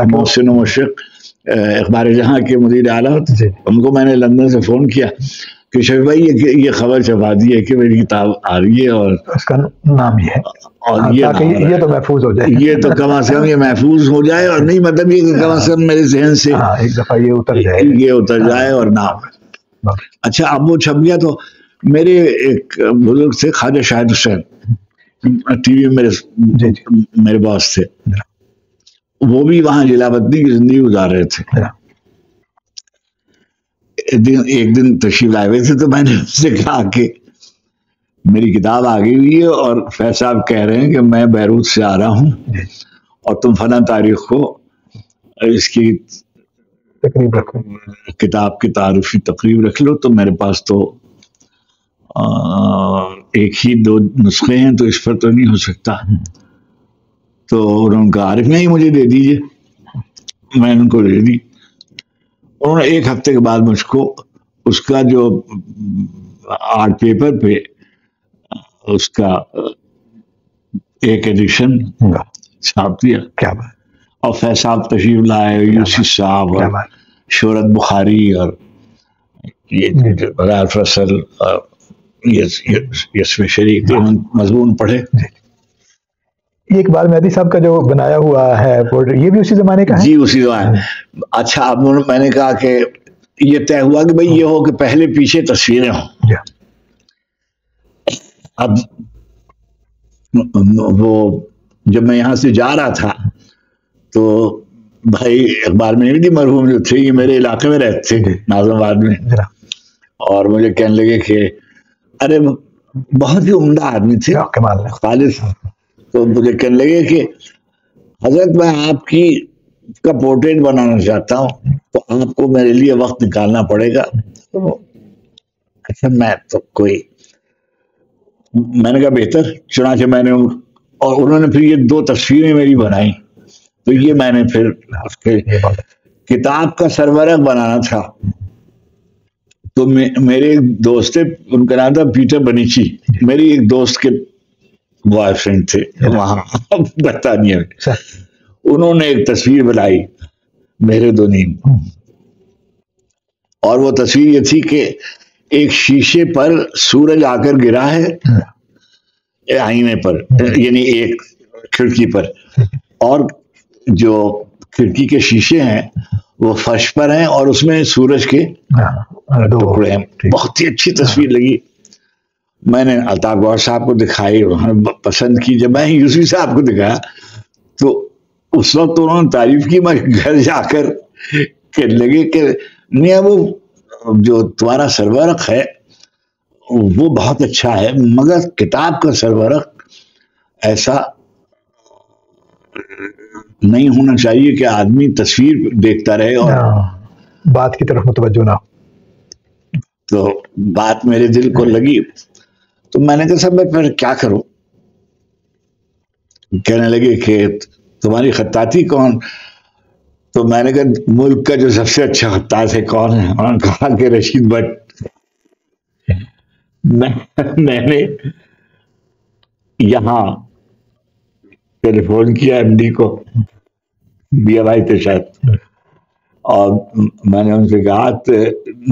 محسن و مشرق اخبار جہاں کے مدیر اعلیٰ، ان کو میں نے لندن سے فون کیا کہ شفیع بھائی یہ خبر چھپا دی ہے کہ میری کتاب آ رہی ہے اور اس کا نام یہ ہے، اور یہ تو محفوظ ہو جائے، یہ تو کم از کم یہ محفوظ ہو جائے. اور نہیں مطلب یہ کہ کم از کم میرے ذہن سے ایک دفعہ یہ اتر جائے اور نام. اچھا اب وہ چھپ گیا. تو میرے ایک بزرگ تھے خواجہ شاہد حسین، ٹی وی میں میرے باس تھے، وہ بھی وہاں جلا وطنی کی زندگی گزار رہے تھے. ایک دن تشریف لائے ہوئے تھے تو میں نے ان سے کہا کہ میری کتاب آ گئی ہوئی ہے اور فیض صاحب کہہ رہے ہیں کہ میں بیروت سے آ رہا ہوں اور تم فلاں تاریخ کو اس کی تقریب رکھو، کتاب کی تعارفی تقریب رکھ لو. تو میرے پاس تو ایک ہی 2 نسخے ہیں، تو اس پر تو نہیں ہو سکتا. تو انہوں نے کہا عارف نہیں مجھے دے دیجئے. میں نے ان کو دے دی. انہوں نے ایک ہفتے کے بعد مجھ کو اس کا جو آرٹ پیپر پہ اس کا ایک ایڈیشن چھاپ دیا. کیا بات. اور فیض صاحب تشریف لائے، یوسف صاحب اور شہرت بخاری اور یہ رائف رسل اور اس میں شریک مضمون پڑھے. یہ اقبال مہدی صاحب کا جو بنایا ہوا ہے یہ بھی اسی زمانے کا ہے؟ جی اسی زمانے. اچھا اب میں نے کہا کہ یہ طے ہوا کہ بھئی یہ ہو کہ پہلے پیچھے تصویریں ہوں. اب وہ جب میں یہاں سے جا رہا تھا تو بھائی اقبال مہدی مرحوم جو تھے یہ میرے علاقے میں رہتے تھے ناظم آباد میں، اور مجھے کہنے لگے کہ ارے بہت ہی عمدہ آدمی تھے خالص. تو مجھے کہنے لگے کہ حضرت میں آپ کی کا پورٹریٹ بنانا چاہتا ہوں تو آپ کو میرے لیے وقت نکالنا پڑے گا. اچھا میں نے کہا بہتر. چنانچہ میں نے اور انہوں نے پھر یہ 2 تصویریں میری بنائی. تو یہ میں نے پھر اس کے کتاب کا سرورق بنانا تھا. تو میرے ایک دوست تھے، ان کا نام تھا پیٹر بنیچی، میری ایک دوست کے بوائے فرینڈ تھے وہاں برطانیہ میں. انہوں نے ایک تصویر بنائی میرے 2 نیم، اور وہ تصویر یہ تھی کہ ایک شیشے پر سورج آ کر گرا ہے آئینے پر، یعنی ایک کھڑکی پر، اور جو کھڑکی کے شیشے ہیں وہ فرش پر ہیں اور اس میں سورج کے ٹکڑے ہیں. بہت ہی اچھی تصویر لگی. میں نے الطاف گوہر صاحب کو دکھائی، انہوں نے پسند کی. جب میں یوسف صاحب کو دکھایا تو اس وقت انہوں نے تعریف کی. میں گھر جا کر کہنے لگے کہ نہیں وہ جو تمہارا سرورق ہے وہ بہت اچھا ہے، مگر کتاب کا سرورق ایسا نہیں ہونا چاہیے کہ آدمی تصویر دیکھتا رہے اور بات کی طرف متوجہ نہ ہو. تو بات میرے دل کو لگی. تو میں نے کہا صاحب میں پھر کیا کروں. کہنے لگے کہ تمہاری خطاطی کون. تو میں نے کہا ملک کا جو سب سے اچھا خطاط ہے کون ہے. انہوں نے کہا کہ رشید بٹ. میں نے یہاں ٹیلی فون کیا ایم ڈی کو، BMI تھے شاید، اور میں نے ان سے کہا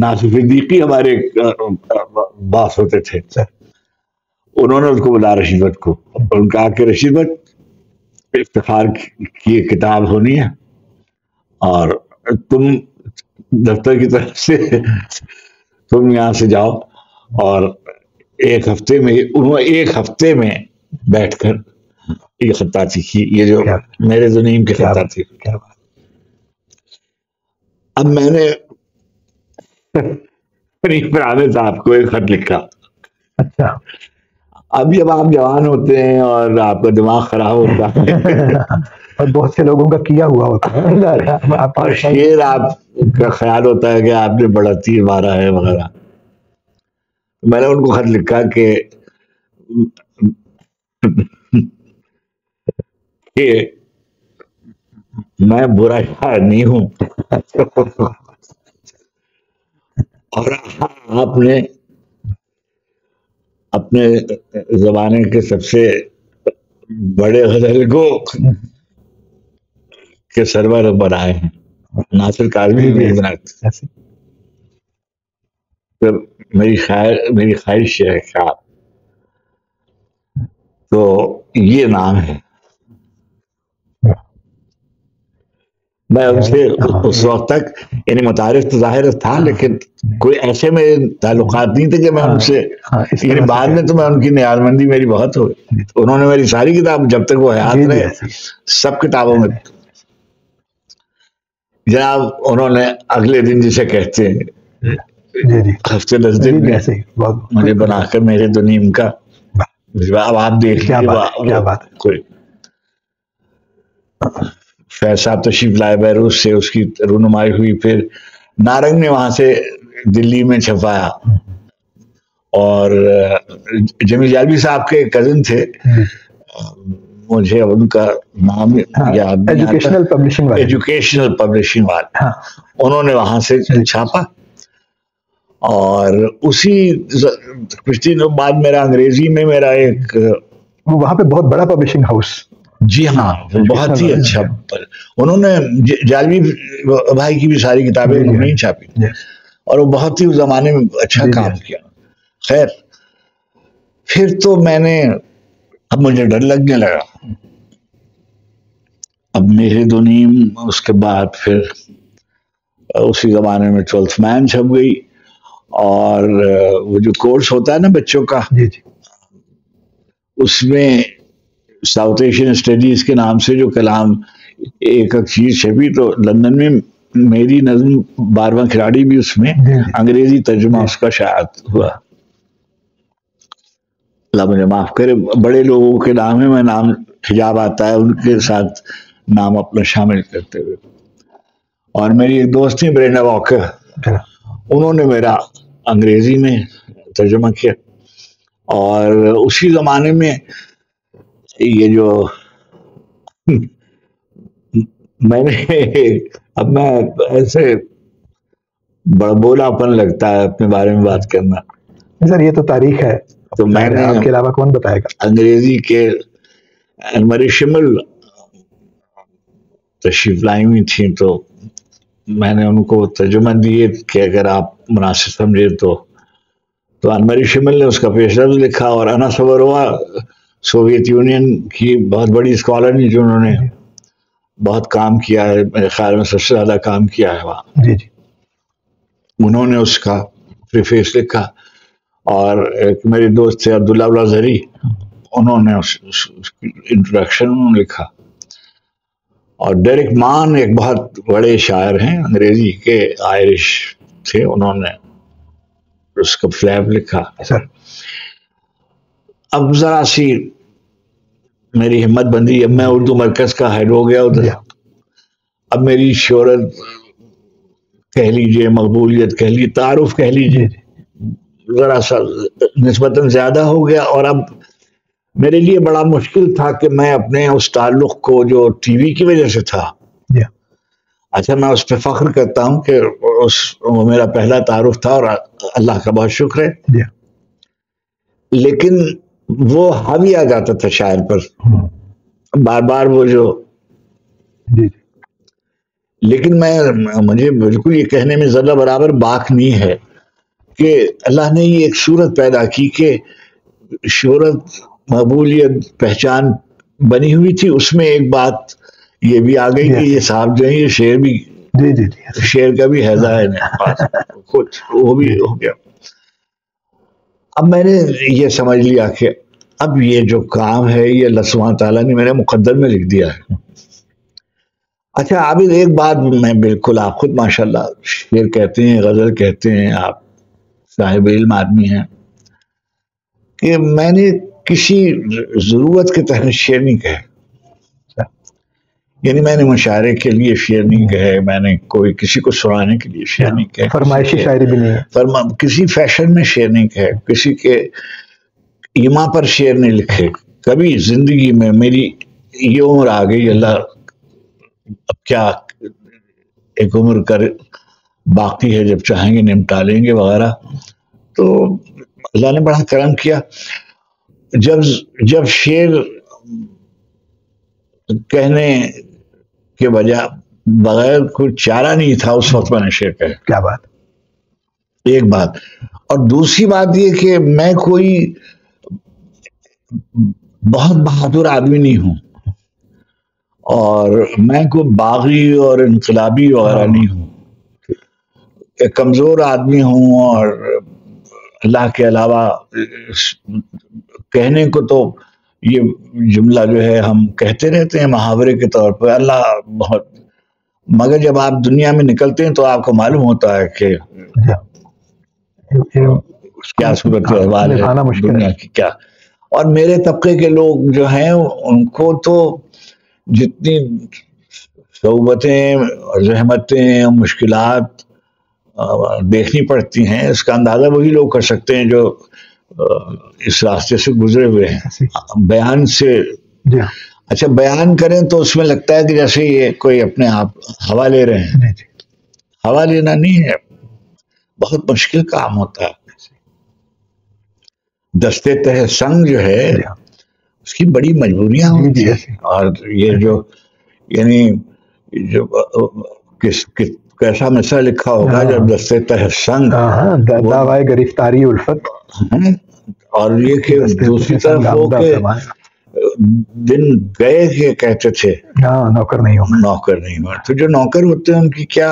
ناصر صدیقی ہمارے باس ہوتے تھے، انہوں نے اس کو بلا رشید بٹ کو، اور ان کہا کہ رشید بٹ افتخار کی کتاب ہونی ہے اور تم دفتر کی طرف سے تم یہاں سے جاؤ اور ایک ہفتے میں بیٹھ کر یہ خطاطی کی. یہ جو میرے زنیم کی خطاطی. اب میں نے فرحان صاحب کو ایک خط لکھا. اچھا اب جب آپ جوان ہوتے ہیں اور آپ کا دماغ خراب ہوتا ہے اور بہت سے لوگوں کا کیا ہوا ہوتا ہے اور شعر آپ کا خیال ہوتا ہے کہ آپ نے بڑا تیر مارا ہے وغیرہ. میں نے ان کو خط لکھا کہ میں برا شاعر نہیں ہوں اور آپ نے اپنے زمانے کے سب سے بڑے غزل کو کے سرور بنائے ہیں. ناصر کاظمی بھی بناتے. میری خواہش ہے کہ آپ تو یہ نام ہے. میں ان سے اس وقت تک یعنی متعارف تو ظاہر تھا لیکن کوئی ایسے میرے تعلقات نہیں تھے کہ میں ان سے یعنی بعد میں تو میں ان کی نیاز مندی میری بہت ہو گئی. انہوں نے میری ساری کتاب جب تک وہ حیات رہے سب کتابوں میں جناب انہوں نے اگلے دن جسے کہتے ہیں ہفتے 10 دن میں مجھے بنا کر میرے دنیم کا اب آپ دیکھ لیجیے. کوئی فیض صاحب تشریف لائے بیروت سے, اس کی رونمائی ہوئی, پھر نارنگ نے وہاں سے دلی میں چھپایا, اور جمیل جالبی صاحب کے کزن تھے, مجھے ان کا نام یاد نہیں آتا, ایجوکیشنل پبلشنگ والے, انہوں نے وہاں سے چھاپا. اور اسی کچھ دنوں بعد میرا انگریزی میں میرا ایک وہاں پہ بہت بڑا پبلشنگ ہاؤس, جی ہاں بہت ہی اچھا, انہوں نے جالبی بھائی کی بھی ساری کتابیں انہوں نے ہی چھاپی, اور وہ بہت ہی اس زمانے میں اچھا کام کیا. خیر پھر تو میں نے, اب مجھے ڈر لگنے لگا. اب میرے دنیم, اس کے بعد پھر اسی زمانے میں 12th مین چھپ گئی, اور وہ جو کورس ہوتا ہے نا بچوں کا, اس میں ساؤتھ ایشین اسٹڈیز کے نام سے جو کلام ایک چیز چھپی, تو لندن میں میری نظم 12واں کھلاڑی بھی اس میں انگریزی ترجمہ اس کا شائع ہوا. اللہ مجھے معاف کرے, بڑے لوگوں کے نام ہے, میں نام حجاب آتا ہے ان کے ساتھ نام اپنا شامل کرتے ہوئے. اور میری ایک دوست تھی برینڈا واکر, انہوں نے میرا انگریزی میں ترجمہ کیا. اور اسی زمانے میں یہ جو میں نے, اب میں ایسے بڑبولا پن لگتا ہے اپنے بارے میں بات کرنا سر, یہ تو تاریخ ہے, تو میں نے آپ کے علاوہ کون بتائے گا. انگریزی کے المری شمل تشریف لائی ہوئی تھیں, تو میں نے ان کو ترجمہ دیے کہ اگر آپ مناسب سمجھے تو انمری شمل نے اس کا پیش نظر لکھا, اور انا سووروا سوویت یونین کی بہت بڑی اسکالر نہیں, جو انہوں نے بہت کام کیا ہے, میرے خیال میں سب سے زیادہ کام کیا ہے وہاں, انہوں نے اس کا پریفیس لکھا. اور ایک میرے دوست تھے عبداللہ الازہری, انہوں نے اس کی انٹروڈکشن انہوں نے لکھا. اور ڈیرک مان ایک بہت بڑے شاعر ہیں انگریزی کے, آئرش تھے, انہوں نے اس کا فلیب لکھا. اب ذرا سی میری ہمت بندی, اب میں اردو مرکز کا ہیڈ ہو گیا ادھر, اب میری شہرت کہہ لیجیے, مقبولیت کہہ لیجیے, تعارف کہہ لیجیے, ذرا سا نسبتاً زیادہ ہو گیا. اور اب میرے لیے بڑا مشکل تھا کہ میں اپنے اس تعلق کو جو ٹی وی کی وجہ سے تھا, اچھا میں اس پہ فخر کرتا ہوں کہ وہ میرا پہلا تعارف تھا, اور اللہ کا بہت شکر ہے, لیکن وہ حاوی آ جاتا تھا شاعر پر بار بار وہ جو, لیکن مجھے بالکل یہ کہنے میں ذرہ برابر باک نہیں ہے کہ اللہ نے یہ ایک صورت پیدا کی کہ شہرت, مقبولیت, پہچان بنی ہوئی تھی, اس میں ایک بات یہ بھی آ گئی کہ یہ صاحب جو ہے یہ شعر بھی, شعر کا بھی حیضہ ہے کچھ, وہ بھی ہو گیا. اب میں نے یہ سمجھ لیا کہ اب یہ جو کام ہے یہ اللہ سبحانہ تعالیٰ نے میرے مقدر میں لکھ دیا ہے. اچھا عابد, ایک بات میں بالکل, آپ خود ماشاءاللہ شعر کہتے ہیں, غزل کہتے ہیں, آپ صاحب علم آدمی ہیں, کہ میں نے کسی ضرورت کے تحت شعر نہیں کہے, یعنی میں نے مشاعرے کے لیے شعر نہیں کہے، میں نے کوئی کسی کو سنانے کے لیے شعر نہیں کہے، فرمائشی شاعری بھی نہیں ہے، کسی فیشن میں شعر نہیں کہے، کسی کے ایما پر شعر نہیں لکھے کبھی زندگی میں۔ میری یہ عمر آ گئی، اللہ اب کیا ایک عمر کر باقی ہے، جب چاہیں گے نمٹا لیں گے وغیرہ۔ تو اللہ نے بڑا کرم کیا، جب شعر کہنے کے بغیر کوئی چارہ نہیں تھا، اس وقت میں نے شعر کہا۔ کیا بات، ایک بات، اور دوسری بات یہ کہ میں کوئی بہت بہادر آدمی نہیں ہوں، اور میں کوئی باغی اور انقلابی وغیرہ نہیں ہوں، ایک کمزور آدمی ہوں، اور اللہ کے علاوہ کہنے کو تو یہ جملہ جو ہے ہم کہتے رہتے ہیں محاورے کے طور پر، اللہ بہت، مگر جب آپ دنیا میں نکلتے ہیں تو آپ کو معلوم ہوتا ہے کہ کیا صورت احوال ہے دنیا کی کیا۔ اور میرے طبقے کے لوگ جو ہیں ان کو تو جتنی صعوبتیں، زحمتیں، مشکلات دیکھنی پڑتی ہیں، اس کا اندازہ وہی لوگ کر سکتے ہیں جو اس راستے سے گزرے ہوئے ہیں۔ بیان سے اچھا بیان کریں تو اس میں لگتا ہے کہ جیسے یہ کوئی اپنے آپ ہوا لے رہے ہیں، ہوا لینا نہیں ہے، بہت مشکل کام ہوتا ہے۔ دستے تہ سنگ جو ہے اس کی بڑی مجبوریاں ہوتی ہیں، اور یہ جو یعنی جو کیسا مسئلہ لکھا ہوگا جب دستے تہ سنگ، دعوائے گرفتاری الفت، اور یہ کہ دوسری طرف ہو کہ دن گئے کہ کہتے تھے نوکر نہیں ہوں، نوکر نہیں ہوں۔ تو جو نوکر ہوتے ہیں ان کی کیا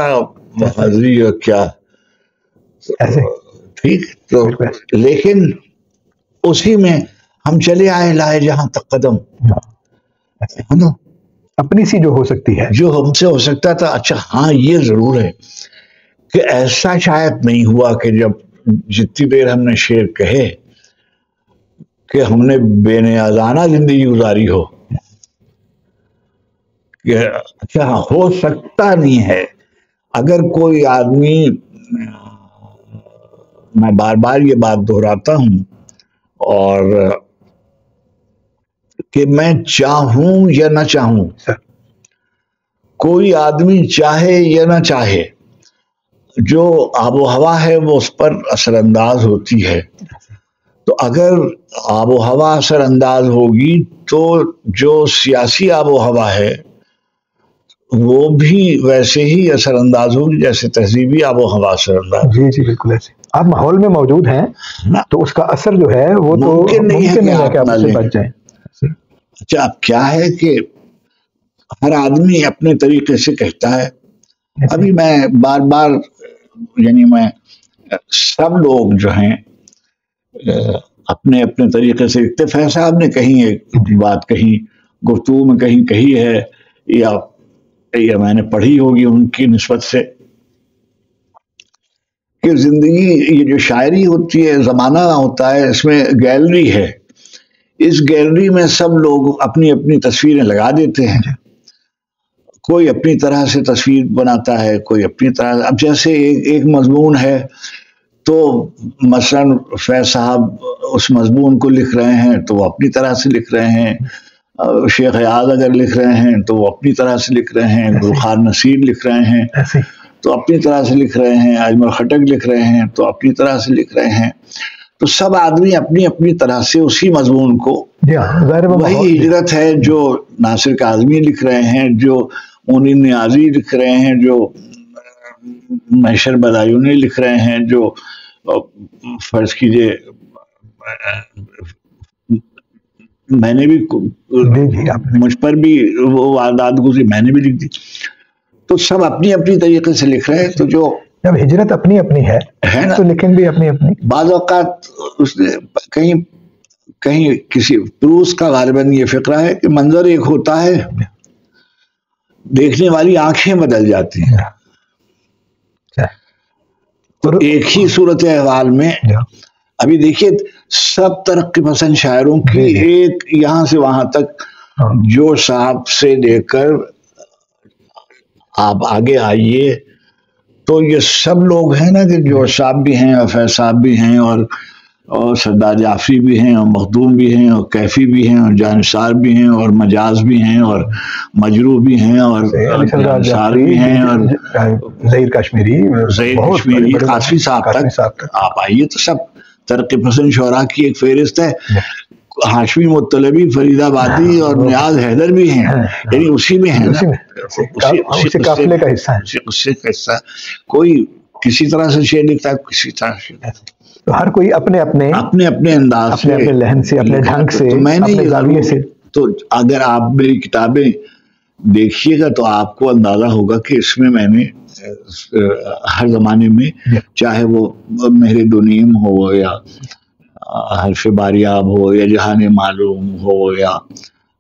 بہادری اور کیا ٹھیک۔ تو لیکن اسی میں ہم چلے آئے لائے جہاں تک قدم، اپنی سی جو ہو سکتی ہے، جو ہم سے ہو سکتا تھا۔ اچھا ہاں یہ ضرور ہے کہ ایسا شاید نہیں ہوا کہ جب جتنی دیر ہم نے شعر کہے کہ ہم نے بے نیازانہ زندگی گزاری ہو، کہ اچھا ہو سکتا نہیں ہے۔ اگر کوئی آدمی، میں بار بار یہ بات دہراتا ہوں، اور کہ میں چاہوں یا نہ چاہوں، کوئی آدمی چاہے یا نہ چاہے، جو آب و ہوا ہے وہ اس پر اثر انداز ہوتی ہے۔ تو اگر آب و ہوا اثر انداز ہوگی تو جو سیاسی آب و ہوا ہے وہ بھی ویسے ہی اثر انداز ہوگی جیسے تہذیبی آب و ہوا اثر انداز۔ جی جی بالکل ایسے، آپ ماحول میں موجود ہیں تو اس کا اثر جو ہے وہ تو ممکن نہیں ہے کہ آپ سے بچ جائیں۔ اچھا اب کیا ہے کہ ہر آدمی اپنے طریقے سے کہتا ہے۔ ابھی میں بار بار یعنی میں سب لوگ جو ہیں اپنے اپنے طریقے سے لکھتے۔ فیض صاحب نے کہیں ایک بات کہی، گفتگو میں کہیں کہی ہے، یا میں نے پڑھی ہوگی ان کی نسبت سے، کہ زندگی یہ جو شاعری ہوتی ہے، زمانہ ہوتا ہے، اس میں گیلری ہے، اس گیلری میں سب لوگ اپنی اپنی تصویریں لگا دیتے ہیں، کوئی اپنی طرح سے تصویر بناتا ہے، کوئی اپنی طرح۔ اب جیسے ایک مضمون ہے تو مثلا فیض صاحب اس مضمون کو لکھ رہے ہیں تو وہ اپنی طرح سے لکھ رہے ہیں، شیخ ایاز اگر لکھ رہے ہیں تو وہ اپنی طرح سے لکھ رہے ہیں، گلخار نصیر لکھ رہے ہیں تو اپنی طرح سے لکھ رہے ہیں، اجمل خٹک لکھ رہے ہیں تو اپنی طرح سے لکھ رہے ہیں۔ تو سب آدمی اپنی اپنی طرح سے اسی مضمون کو، وہی ہجرت ہے جو ناصر کاظمی لکھ رہے ہیں، جو مونی نیازی لکھ رہے ہیں، جو محشر بدایونی لکھ رہے ہیں، جو فرض کیجئے میں نے بھی مجھ پر بھی وہ واردات گزری، میں نے بھی لکھ دی۔ تو سب اپنی اپنی طریقے سے لکھ رہے ہیں۔ تو جو جب ہجرت اپنی اپنی ہے نا تو لکھن بھی اپنی اپنی۔ بعض اوقات اس نے کہیں کسی پروس کا غالباً یہ فقرہ ہے کہ منظر ایک ہوتا ہے، دیکھنے والی آنکھیں بدل جاتی ہیں۔ تو ایک ہی صورت احوال میں ابھی دیکھیے سب ترقی پسند شاعروں کی ایک یہاں سے وہاں تک، جو صاحب سے لے کر آپ آگے آئیے تو یہ سب لوگ ہیں نا کہ جو صاحب بھی ہیں اور فیض صاحب بھی ہیں اور سردار جعفری بھی ہیں اور مخدوم بھی ہیں اور کیفی بھی ہیں اور جانثار بھی ہیں اور مجاز بھی ہیں اور مجروح بھی ہیں اور جانثار بھی ہیں اور ظہیر کشمیری قاسمی صاحب تک آپ آئیے تو سب ترقی پسند شعراء کی ایک فہرست ہے. ہاشمی مطلبی، فرید آبادی اور نیاز حیدر بھی ہیں، یعنی اسی میں ہیں، اسی قافلے کا حصہ ہے، اسی کا حصہ. کوئی کسی طرح سے شعر لکھتا ہے، کسی طرح سے، تو ہر کوئی اپنے انداز سے، اپنے لہن سے، اپنے ڈھنگ سے، میں نے اپنے زاویے سے. تو اگر آپ میری کتابیں دیکھیے گا تو آپ کو اندازہ ہوگا کہ اس میں نے ہر زمانے میں، چاہے وہ مہر دنیم ہو یا حرف باریاب ہو یا جہان معلوم ہو یا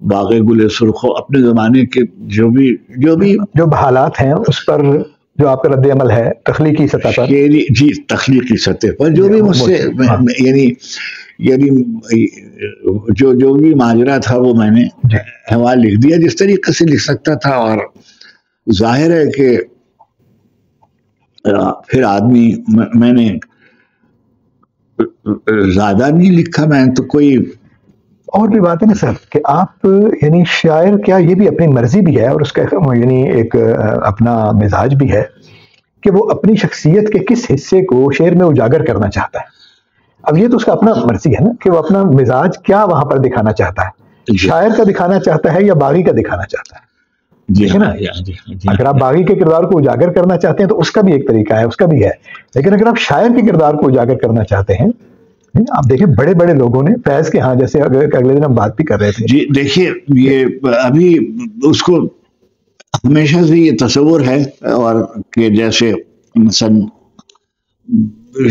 باغ گل سرخ ہو، اپنے زمانے کے جو حالات ہیں اس پر جو آپ کا رد عمل ہے تخلیقی سطح پر، جی تخلیقی سطح پر جو بھی مجھ سے یعنی جو بھی ماجرا تھا وہ میں نے حوال لکھ دیا جس طریقے سے لکھ سکتا تھا. اور ظاہر ہے کہ پھر آدمی، میں نے زیادہ نہیں لکھا، میں تو کوئی اور بھی بات ہے نا سر کہ آپ یعنی شاعر کیا یہ بھی اپنی مرضی بھی ہے اور اس کا یعنی ایک اپنا مزاج بھی ہے کہ وہ اپنی شخصیت کے کس حصے کو شعر میں اجاگر کرنا چاہتا ہے. اب یہ تو اس کا اپنا مرضی ہے نا کہ وہ اپنا مزاج کیا وہاں پر دکھانا چاہتا ہے، شاعر کا دکھانا چاہتا ہے یا باغی کا دکھانا چاہتا ہے. ٹھیک ہے نا، اگر آپ باغی کے کردار کو اجاگر کرنا چاہتے ہیں تو اس کا بھی ایک طریقہ ہے، اس کا بھی ہے. لیکن اگر آپ شاعر کے کردار کو اجاگر کرنا چاہتے ہیں، آپ دیکھیں بڑے بڑے لوگوں نے فیض کے ہاں جیسے اگلے دن ہم بات بھی کر رہے تھے. جی دیکھیے، یہ ابھی اس کو ہمیشہ سے یہ تصور ہے اور کہ جیسے مثلا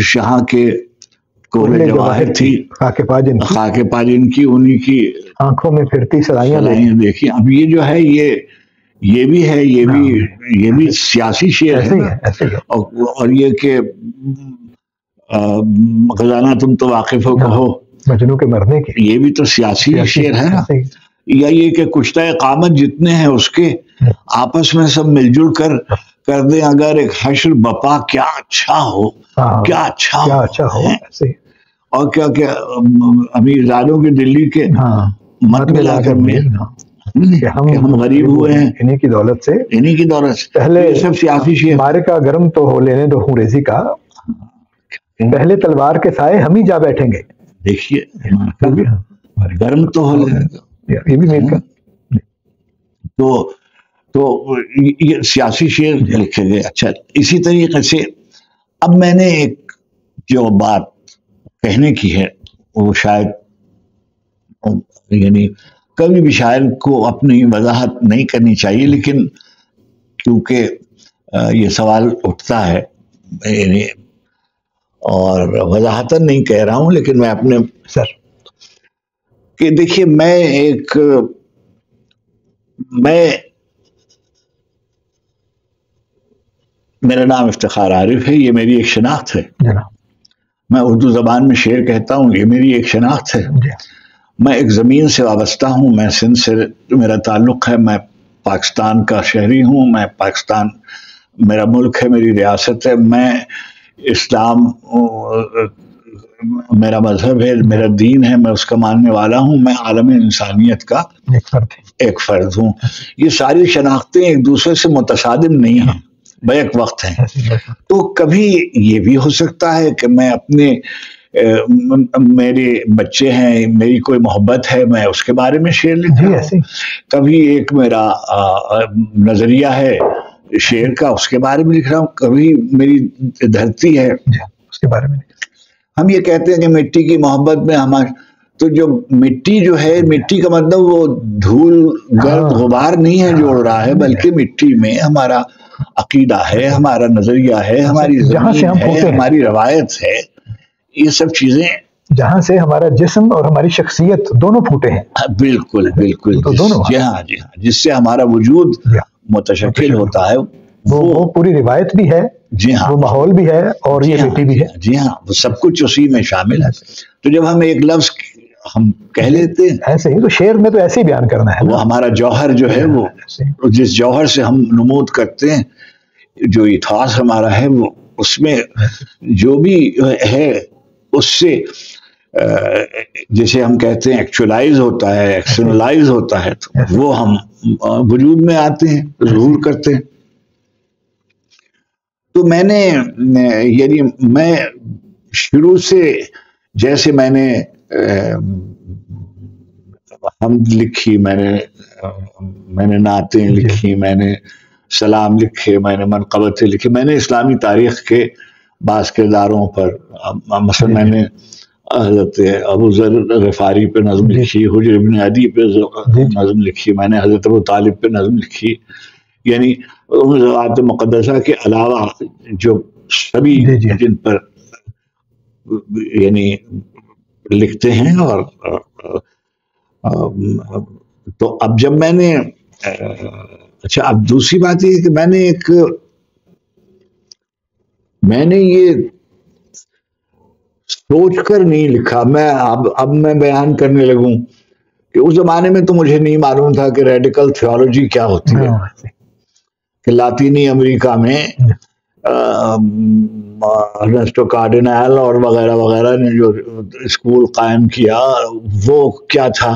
شاہ کے کوہل جواہر تھی، خاک پاجن کی، انہی کی آنکھوں میں پھرتی سرائیاں دیکھی. اب یہ جو ہے یہ بھی ہے، یہ بھی سیاسی شعر ہے. اور یہ کہ خزانہ تم تو واقف ہو کہو مجنوں کے مرنے کی، یہ بھی تو سیاسی شعر ہے نا. یا یہ کہ کشتہ قامت جتنے ہیں اس کے آپس میں سب مل جل کر دیں اگر ایک حشر بپا کیا اچھا ہو، کیا اچھا ہو. اور کیا کہ امیر زادوں کے دلی کے مت ملا کر میں ہم غریب ہوئے ہیں انہی کی دولت سے. پہلے سب سیاسی شعر. مارے کا گرم تو ہو لینے دو خون ریزی کا، پہلے تلوار کے سائے ہم ہی جا بیٹھیں گے. دیکھیے گرم تو ہو لینے دو، یہ بھی میرے کا. تو یہ سیاسی شعر لکھے گئے. اچھا، اسی طریقے سے اب میں نے ایک جو بات کہنے کی ہے وہ شاید یعنی کبھی بھی شاعر کو اپنی وضاحت نہیں کرنی چاہیے، لیکن کیونکہ یہ سوال اٹھتا ہے یعنی، اور وضاحتاً نہیں کہہ رہا ہوں لیکن میں اپنے سر کہ دیکھیے میرا نام افتخار عارف ہے، یہ میری ایک شناخت ہے. میں اردو زبان میں شعر کہتا ہوں، یہ میری ایک شناخت ہے. میں ایک زمین سے وابستہ ہوں، میں سندھ سے میرا تعلق ہے، میں پاکستان کا شہری ہوں، میں پاکستان میرا ملک ہے، میری ریاست ہے. میں اسلام میرا مذہب ہے، میرا دین ہے، میں اس کا ماننے والا ہوں. میں عالم انسانیت کا ایک فرد ہوں. یہ ساری شناختیں ایک دوسرے سے متصادم نہیں ہیں، بیک وقت ہیں. تو کبھی یہ بھی ہو سکتا ہے کہ میں اپنے میرے بچے ہیں، میری کوئی محبت ہے، میں اس کے بارے میں شعر لکھ رہا ہوں. کبھی ایک میرا نظریہ ہے شعر کا، اس کے بارے میں لکھ رہا ہوں. کبھی میری دھرتی ہے، اس کے بارے میں. ہم یہ کہتے ہیں کہ مٹی کی محبت میں ہمارا، تو جو مٹی جو ہے، مٹی کا مطلب وہ دھول گرد غبار نہیں ہے جو اڑ رہا ہے، بلکہ مٹی میں ہمارا عقیدہ ہے، ہمارا نظریہ ہے، ہماری زمین ہے، ہماری روایت ہے. یہ سب چیزیں جہاں سے ہمارا جسم اور ہماری شخصیت دونوں پھوٹے ہیں. بالکل جی ہاں، جس سے ہمارا وجود متشکل ہوتا ہے. وہ پوری روایت بھی ہے، جی ہاں، وہ ماحول بھی ہے اور یہ مٹی بھی ہے. جی ہاں، وہ سب کچھ اسی میں شامل ہے. تو جب ہم ایک لفظ ہم کہہ لیتے ہیں. ایسے ہی تو شعر میں تو ایسے ہی بیان کرنا ہے. وہ ہمارا جوہر جو ہے وہ جس جوہر سے ہم نمود کرتے ہیں, جو ایتھاس ہمارا ہے, وہ اس میں جو بھی ہے اس سے جسے ہم کہتے ہیں ایکچولائز ہوتا ہے, ایکسٹرنلائز ہوتا ہے, تو وہ ہم وجود میں آتے ہیں, ظہور کرتے ہیں. تو میں نے یعنی میں شروع سے جیسے میں نے حمد لکھی, میں نے نعتیں لکھی, میں نے سلام لکھے, میں نے منقبتیں لکھی, میں نے اسلامی تاریخ کے بعض کرداروں پر, مثلا میں نے حضرت ابو ذر غفاری پہ نظم لکھی, حجر ابن عدی پہ نظم لکھی, میں نے حضرت ابو طالب پہ نظم لکھی. یعنی ذات مقدسہ کے علاوہ جو سبھی جن پر یعنی لکھتے ہیں. اور تو اب جب میں نے اچھا, اب دوسری بات یہ کہ میں نے یہ سوچ کر نہیں لکھا. میں اب میں بیان کرنے لگوں کہ اس زمانے میں تو مجھے نہیں معلوم تھا کہ ریڈیکل تھیولوجی کیا ہوتی ہے, کہ لاطینی امریکہ میں ارنسٹو کارڈینال اور وغیرہ وغیرہ نے جو اسکول قائم کیا وہ کیا تھا,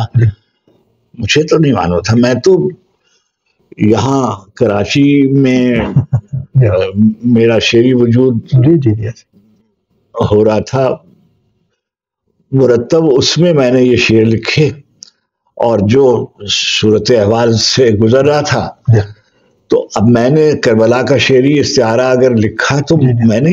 مجھے تو نہیں معلوم تھا. میں تو یہاں کراچی میں میرا شعری وجود ہو رہا تھا مرتب, اس میں نے یہ شعر لکھے, اور جو صورت احوال سے گزر رہا تھا تو اب میں نے کربلا کا شعری استعارہ اگر لکھا تو میں نے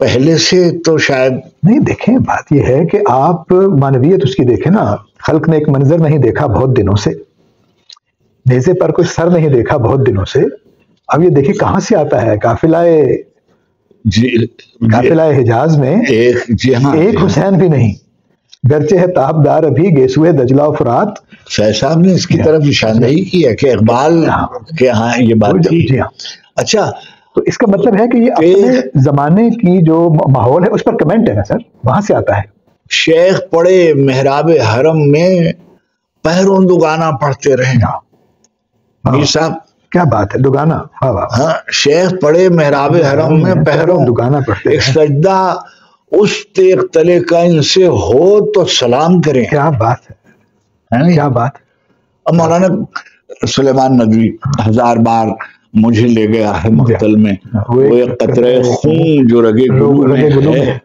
پہلے سے تو شاید نہیں. دیکھیں بات یہ ہے کہ آپ معنویت اس کی دیکھیں نا, خلق نے ایک منظر نہیں دیکھا بہت دنوں سے, نیزے پر کوئی سر نہیں دیکھا بہت دنوں سے. اب یہ دیکھیں کہاں سے آتا ہے قافلہ حجاز میں ایک حسین بھی نہیں, گرچہ ہے تابدار ابھی گیسوئے دجلہ و فرات. فیض صاحب نے اس کی طرف نشاندہی کی ہے کہ اقبال کے ہاں یہ بات تھی. اچھا, تو اس کا مطلب ہے کہ یہ اپنے زمانے کی جو ماحول ہے اس پر کمنٹ ہے نا سر, وہاں سے آتا ہے. شیخ پڑے محراب حرم میں پہروں دگانا پڑھتے رہے. میر صاحب کیا بات ہے, دگانا. ہاں, شیخ پڑے محراب حرم میں پہروں دگانا پڑھتے. ایک سجدہ اس تیغ تلے کا ان سے ہو تو سلام کریں. کیا بات ہے, کیا بات. اب مولانا سلیمان ندوی 1000 بار مجھے لے گیا ہے مقتل میں, وہ ایک قطرہ خون جو رگے گلو میں ہے.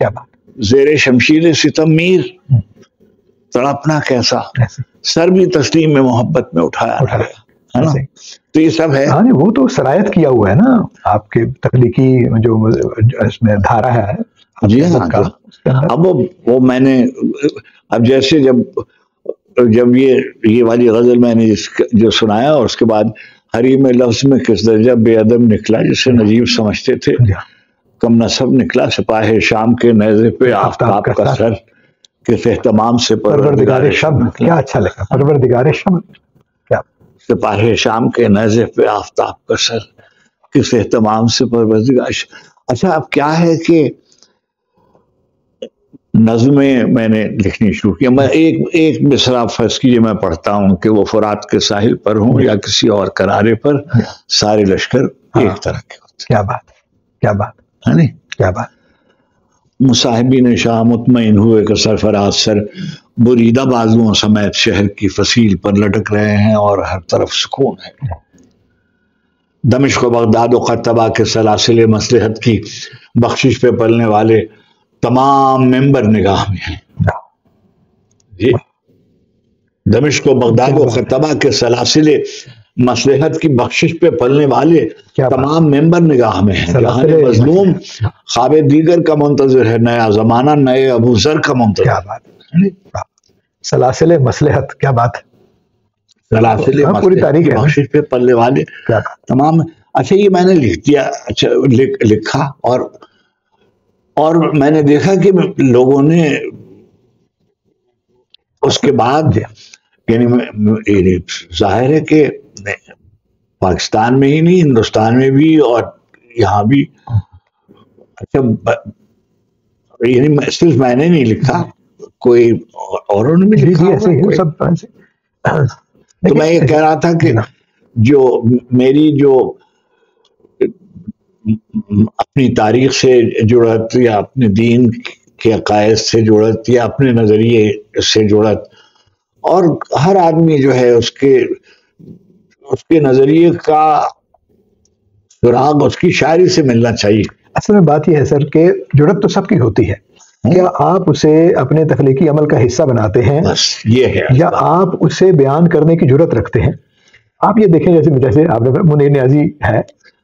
کیا بات. زیر شمشیر ستم میر تڑپنا کیسا, سر بھی تسلیم میں محبت میں اٹھایا ہے نا. تو یہ سب ہے. وہ تو سرایت کیا ہوا ہے نا آپ کے تخلیقی جو اس میں دھارا ہے. جی ہاں, اب وہ میں نے اب جیسے جب یہ والی غزل میں نے جو سنایا, اور اس کے بعد حریم لفظ میں کس درجہ بے ادب نکلا جسے نجیب سمجھتے تھے, کم نصب نکلا سپاہ شام کے نیزے پہ آفتاب کا سر, کس اہتمام سے پروردگار شب. کیا اچھا لگا, پروردگار شب. کیا سپاہ شام کے نیزے پہ آفتاب کا سر, کس اہتمام سے پروردگار. اچھا, اب کیا ہے کہ نظمیں میں نے لکھنی شروع کی. میں ایک مصرع فرض کیجیے میں پڑھتا ہوں کہ وہ فرات کے ساحل پر ہوں یا کسی اور کنارے پر, سارے لشکر ایک طرح کے ہوتے. کیا بات, کیا بات ہے نہیں, کیا بات. مصاحبین شاہ مطمئن ہوئے کہ سرفراز سر بریدہ بازوؤں سمیت شہر کی فصیل پر لٹک رہے ہیں اور ہر طرف سکون ہے. دمشق و بغداد و قرطبہ کے سلاسل مصلحت کی بخشش پہ پلنے والے تمام ممبر نگاہ میں ہیں. جی, دمشق و بغداد و قرطبہ کے سلاسل مصلحت کی بخشش پہ پلنے والے تمام ممبر نگاہ میں ہیں. جہاں مظلوم خواب دیگر کا منتظر ہے, نیا زمانہ نئے ابو ذر کا منتظر. کیا بات, سلاسل مصلحت. کیا بات, سلاسل پوری تاریخ کی بخشش پہ پلنے والے تمام. اچھا, یہ میں نے لکھ دیا. اچھا, لکھا اور میں نے دیکھا کہ لوگوں نے اس کے بعد یعنی ظاہر ہے کہ پاکستان میں ہی نہیں, ہندوستان میں بھی اور یہاں بھی. اچھا, یعنی صرف میں نے نہیں لکھا, کوئی اوروں نے بھی لکھا ایسے ہی سب ایسے. تو میں یہ کہہ رہا تھا کہ جو میری جو اپنی تاریخ سے جڑت یا اپنے دین کے عقائد سے جڑت یا اپنے نظریے سے جڑت، اور ہر آدمی جو ہے اس کے نظریے کا سراغ اس کی شاعری سے ملنا چاہیے. اصل میں بات یہ ہے سر کہ جڑت تو سب کی ہوتی ہے. کیا آپ اسے اپنے تخلیقی عمل کا حصہ بناتے ہیں؟ بس یہ ہے. یا آپ اسے بیان کرنے کی جرت رکھتے ہیں؟ آپ یہ دیکھیں جیسے آپ نے منیر نیازی ہے،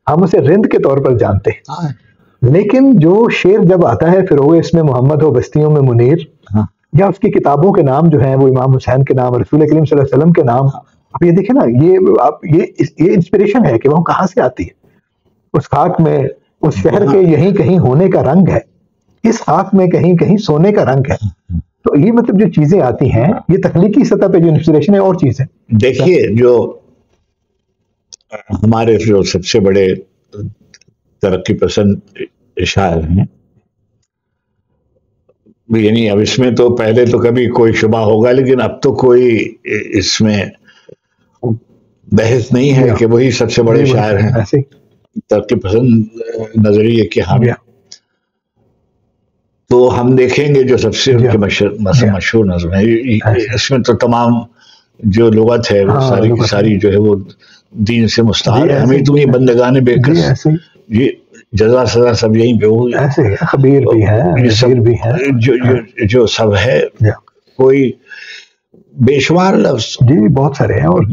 ہم اسے رند کے طور پر جانتے ہیں، لیکن جو شعر جب آتا ہے فروغ اس میں محمد ہو بستیوں میں منیر، یا اس کی کتابوں کے نام جو ہیں وہ امام حسین کے نام، رسول کریم صلی اللہ علیہ وسلم کے نام، آپ یہ دیکھیں نا، یہ انسپریشن ہے کہ وہ کہاں سے آتی ہے. اس خاک میں اس شہر کے یہیں کہیں ہونے کا رنگ ہے، اس خاک میں کہیں کہیں سونے کا رنگ ہے. تو یہ مطلب جو چیزیں آتی ہیں یہ تخلیقی سطح پہ جو انسپریشن ہے اور چیز ہے. دیکھیے جو ہمارے جو سب سے بڑے ترقی پسند شاعر ہیں، یعنی اب اس میں تو پہلے تو کبھی کوئی شبہ ہوگا، لیکن اب تو کوئی اس میں بحث نہیں ہے کہ وہی سب سے بڑے شاعر ہیں ترقی پسند نظریے کے حامی. تو ہم دیکھیں گے جو سب سے ان کے مشہور نظم ہے، اس میں تو تمام جو لغت ہے وہ ساری کی ساری جو ہے وہ دین سے مستعار ہے. ہمیں تمہیں بندگان بے کس، یہ جزا سزا سب یہیں پہ ہوئی، خبیر بھی ہے، جو سب ہے، کوئی بے شمار لفظ جی بہت سارے ہیں، اور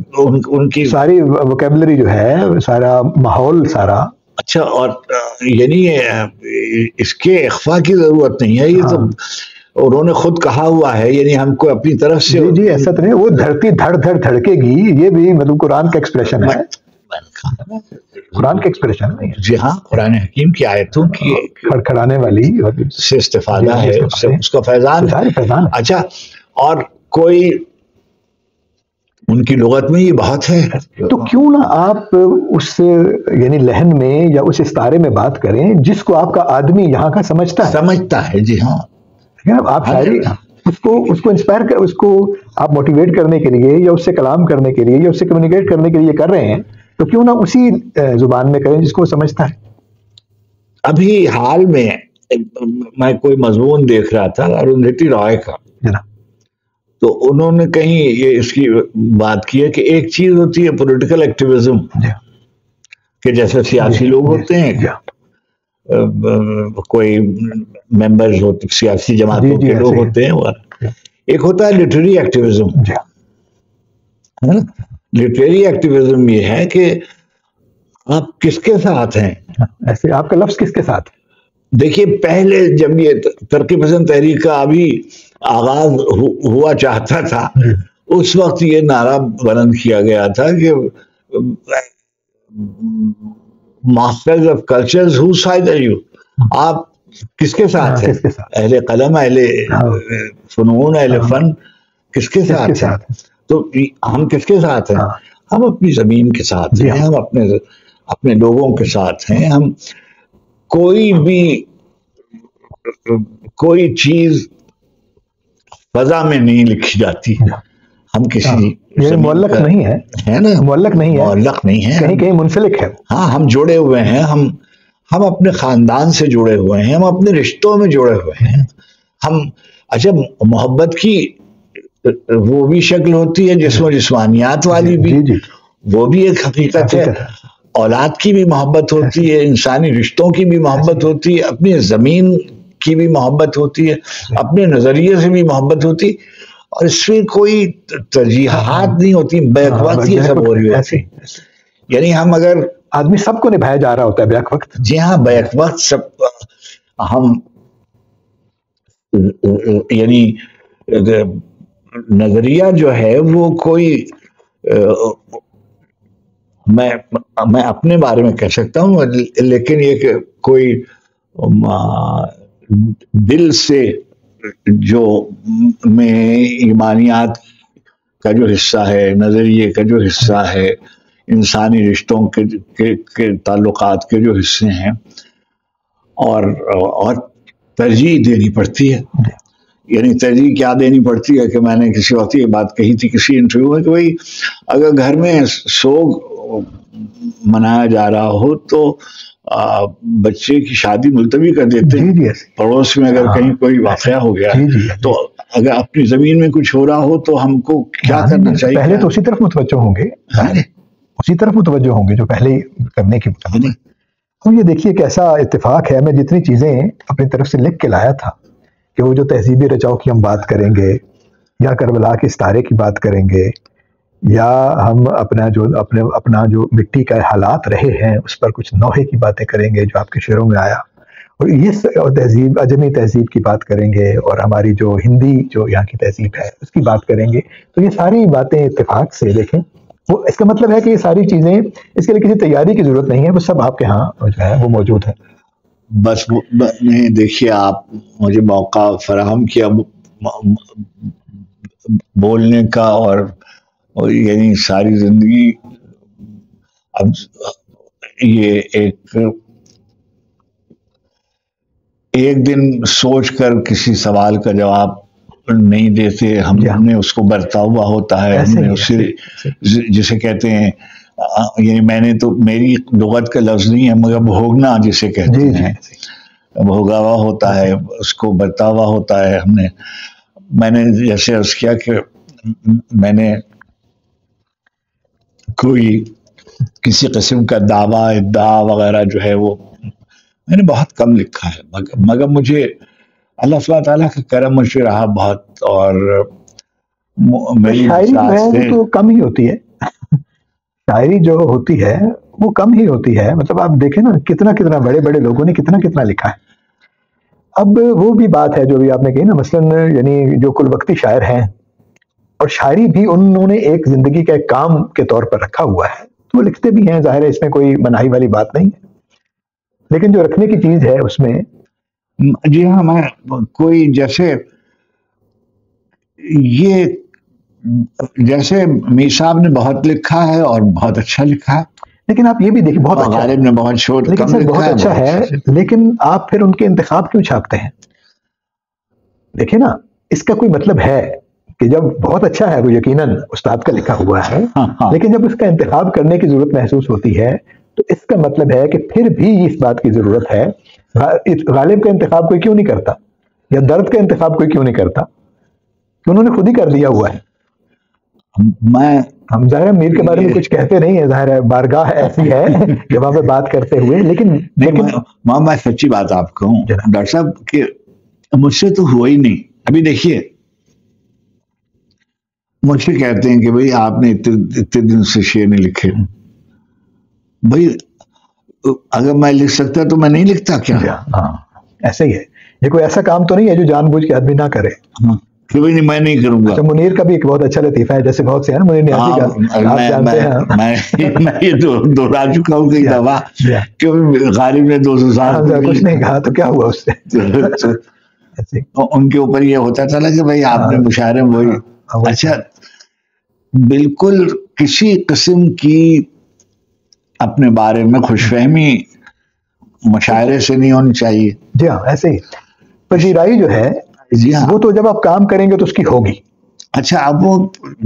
ان کی ساری ووکیبلری جو ہے، سارا ماحول سارا. اچھا، اور یعنی اس کے اخفاء کی ضرورت نہیں ہے، یہ تو انہوں نے خود کہا ہوا ہے، یعنی ہم کو اپنی طرف سے جی ایسا تو نہیں، وہ دھرتی دھڑ دھڑ دھڑکے گی، یہ بھی مطلب قرآن کا ایکسپریشن ہے، قرآن کا ایکسپریشن ہے. جی ہاں، قرآن حکیم کی آیتوں کی کھڑکھڑانے والی سے استفادہ ہے، اس کا فیضان. اچھا، اور کوئی ان کی لغت میں یہ بہت ہے، تو کیوں نہ آپ اس یعنی لہن میں یا اس استعارے میں بات کریں جس کو آپ کا آدمی یہاں کا سمجھتا ہے. جی ہاں، آپ شاعری اس کو انسپائر کر، اس کو آپ موٹیویٹ کرنے کے لیے یا اس سے کلام کرنے کے لیے یا اس سے کمیونیکیٹ کرنے کے لیے کر رہے ہیں، تو کیوں نہ اسی زبان میں کریں جس کو سمجھتا ہے. ابھی حال میں میں کوئی مضمون دیکھ رہا تھا اروندھتی رائے کا، تو انہوں نے کہیں یہ اس کی بات کی ہے کہ ایک چیز ہوتی ہے پولیٹیکل ایکٹیویزم، کہ جیسے سیاسی لوگ ہوتے ہیں، کوئی ممبرز ہوتے، سیاسی جماعتوں کے لوگ ہوتے ہیں، اور ایک ہوتا ہے لٹریری ایکٹیویزم. لٹریری ایکٹیویزم یہ ہے کہ آپ کس کے ساتھ ہیں، ایسے آپ کا لفظ کس کے ساتھ. دیکھیے پہلے جب یہ ترقی پسند تحریک کا ابھی آغاز ہوا چاہتا تھا، اس وقت یہ نعرہ بلند کیا گیا تھا کہ ماسٹرز آف کلچرز ہو سائڈ آر یو، آپ کس کے ساتھ ہیں، اہل قلم، اہل فنون، اہل فن، کس کے ساتھ ہیں. تو ہم کس کے ساتھ ہیں؟ ہم اپنی زمین کے ساتھ ہیں، ہم اپنے لوگوں کے ساتھ ہیں. ہم کوئی چیز فضا میں نہیں لکھی جاتی، ہم کسی معلق نہیں ہے نا، معلق نہیں ہے، کہیں کہیں منسلک ہے. ہاں، ہم جڑے ہوئے ہیں، ہم اپنے خاندان سے جڑے ہوئے ہیں، ہم اپنے رشتوں میں جڑے ہوئے ہیں. ہم اچھا، محبت کی وہ بھی شکل ہوتی ہے جسم و جسمانیات والی بھی، وہ بھی ایک حقیقت ہے. اولاد کی بھی محبت ہوتی ہے، انسانی رشتوں کی بھی محبت ہوتی ہے، اپنی زمین کی بھی محبت ہوتی ہے، اپنے نظریے سے بھی محبت ہوتی، اور اس میں کوئی ترجیحات نہیں ہوتی، بیک وقت یہ سب ہو رہی ہوتی. یعنی ہم اگر آدمی سب کو نبھایا جا رہا ہوتا ہے بیک وقت. جی ہاں، بیک وقت سب ہم یعنی نظریہ جو ہے وہ کوئی میں اپنے بارے میں کہہ سکتا ہوں، لیکن یہ کہ کوئی دل سے جو میں ایمانیات کا جو حصہ ہے، نظریے کا جو حصہ ہے، انسانی رشتوں کے تعلقات کے جو حصے ہیں، اور ترجیح دینی پڑتی ہے. یعنی ترجیح کیا دینی پڑتی ہے کہ میں نے کسی وقت یہ بات کہی تھی کسی انٹرویو میں کہ بھائی اگر گھر میں سوگ منایا جا رہا ہو تو بچے کی شادی ملتوی کر دیتے ہیں. پڑوس میں اگر کہیں کوئی واقعہ ہو گیا تو اگر اپنی زمین میں کچھ ہو رہا ہو تو ہم کو کیا کرنا چاہیے؟ پہلے تو اسی طرف متوجہ ہوں گے، اسی طرف متوجہ ہوں گے جو پہلے کرنے کی. تو یہ دیکھیے کیسا اتفاق ہے، میں جتنی چیزیں اپنی طرف سے لکھ کے لایا تھا کہ وہ جو تہذیبی رچاؤ کی ہم بات کریں گے یا کربلا کے ستارے کی بات کریں گے یا ہم اپنا جو مٹی کا حالات رہے ہیں اس پر کچھ نوحے کی باتیں کریں گے جو آپ کے شعروں میں آیا، اور یہ تہذیب عجمی تہذیب کی بات کریں گے اور ہماری جو ہندی جو یہاں کی تہذیب ہے اس کی بات کریں گے. تو یہ ساری باتیں اتفاق سے دیکھیں، وہ اس کا مطلب ہے کہ یہ ساری چیزیں اس کے لیے کسی تیاری کی ضرورت نہیں ہے، وہ سب آپ کے ہاں جو ہے وہ موجود ہے. بس دیکھیے آپ مجھے موقع فراہم کیا بولنے کا، اور یعنی ساری زندگی اب یہ ایک دن سوچ کر کسی سوال کا جواب نہیں دیتے، ہم نے اس کو برتا ہوا ہوتا ہے، ہم نے اسے جسے کہتے ہیں، یعنی میں نے تو میری لغت کا لفظ نہیں ہے مگر بھوگنا جسے کہتے ہیں، بھوگا ہوا ہوتا ہے، اس کو برتا ہوا ہوتا ہے. میں نے جیسے عرض کیا کہ میں نے کوئی کسی قسم کا دعویٰ ادعا وغیرہ جو ہے وہ میں نے بہت کم لکھا ہے، مگر مجھے اللہ سبحانہ تعالیٰ کا کرم مجھ پہ رہا بہت، اور میری شاعری جو ہے وہ تو کم ہی ہوتی ہے، شاعری جو ہوتی ہے وہ کم ہی ہوتی ہے. مطلب آپ دیکھیں نا کتنا بڑے بڑے لوگوں نے کتنا لکھا ہے. اب وہ بھی بات ہے جو بھی آپ نے کہی نا، مثلا یعنی جو کل وقتی شاعر ہیں اور شاعری بھی انہوں نے ایک زندگی کا ایک کام کے طور پر رکھا ہوا ہے، تو وہ لکھتے بھی ہیں، ظاہر ہے اس میں کوئی مناہی والی بات نہیں ہے، لیکن جو رکھنے کی چیز ہے اس میں. جی ہاں، میں کوئی جیسے میر صاحب نے بہت لکھا ہے اور بہت اچھا لکھا ہے، لیکن آپ یہ بھی دیکھیں بہت اچھا غالب نے بہت شوٹ لیکن سر بہت اچھا ہے، لیکن آپ پھر ان کے انتخاب کیوں چھاپتے ہیں؟ دیکھیں نا، اس کا کوئی مطلب ہے کہ جب بہت اچھا ہے وہ یقیناً استاد کا لکھا ہوا ہے، لیکن جب اس کا انتخاب کرنے کی ضرورت محسوس ہوتی ہے تو اس کا مطلب ہے کہ پھر بھی اس بات کی ضرورت ہے. غالب کا انتخاب کوئی کیوں نہیں کرتا، یا درد کا انتخاب کوئی کیوں نہیں کرتا؟ کہ انہوں نے خود ہی کر دیا ہوا ہے. ہم ظاہر میر کے بارے میں کچھ کہتے نہیں ہیں، ظاہر ہے بارگاہ ایسی ہے کہ وہاں پہ بات کرتے ہوئے، لیکن میں سچی بات آپ کہوں ڈاکٹر صاحب کہ مجھ سے تو ہوا ہی نہیں. ابھی دیکھیے مجھ سے کہتے ہیں کہ بھئی آپ نے اتنے دن سے شعر نہیں لکھے. بھئی اگر میں لکھ سکتا تو میں نہیں لکھتا کیا؟ ہاں ایسے ہی ہے، یہ کوئی ایسا کام تو نہیں ہے جو جان بوجھ کے آدمی نہ کرے. کہ بھئی میں نہیں کروں گا. منیر کا بھی ایک بہت اچھا لطیفہ ہے، جیسے بہت سے ہیں نا منیر نیازی کا، آپ جانتے ہیں. میں یہ دوہرا چکا ہوں کئی دفعہ کہ غالب نے 200 سال کچھ نہیں کہا تو کیا ہوا اس سے. ان کے اوپر یہ ہوتا تھا کہ بھئی آپ نے مشاعرے میں وہی. اچھا، بالکل کسی قسم کی اپنے بارے میں خوش فہمی مشاعرے سے نہیں ہونی چاہیے. جی ہاں ایسے ہی پذیرائی جو ہے وہ تو جب آپ کام کریں گے تو اس کی ہوگی. اچھا اب وہ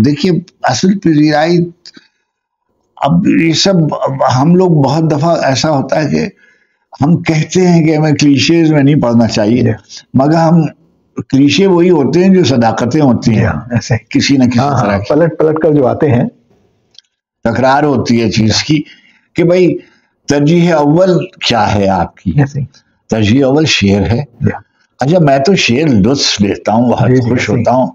دیکھیے اصل پذیرائی، اب یہ سب ہم لوگ بہت دفعہ ایسا ہوتا ہے کہ ہم کہتے ہیں کہ ہمیں کلیشیز میں نہیں پڑھنا چاہیے، مگر ہم کلیشے وہی ہوتے ہیں جو صداقتیں ہوتی ہیں، ایسے کسی نہ کسی طرح پلٹ کر جو آتے ہیں. تکرار ہوتی ہے چیز کی کہ بھئی ترجیح اول کیا ہے آپ کی؟ ترجیح اول شعر ہے. اچھا میں تو شعر لطف لیتا ہوں، بہت خوش ہوتا ہوں،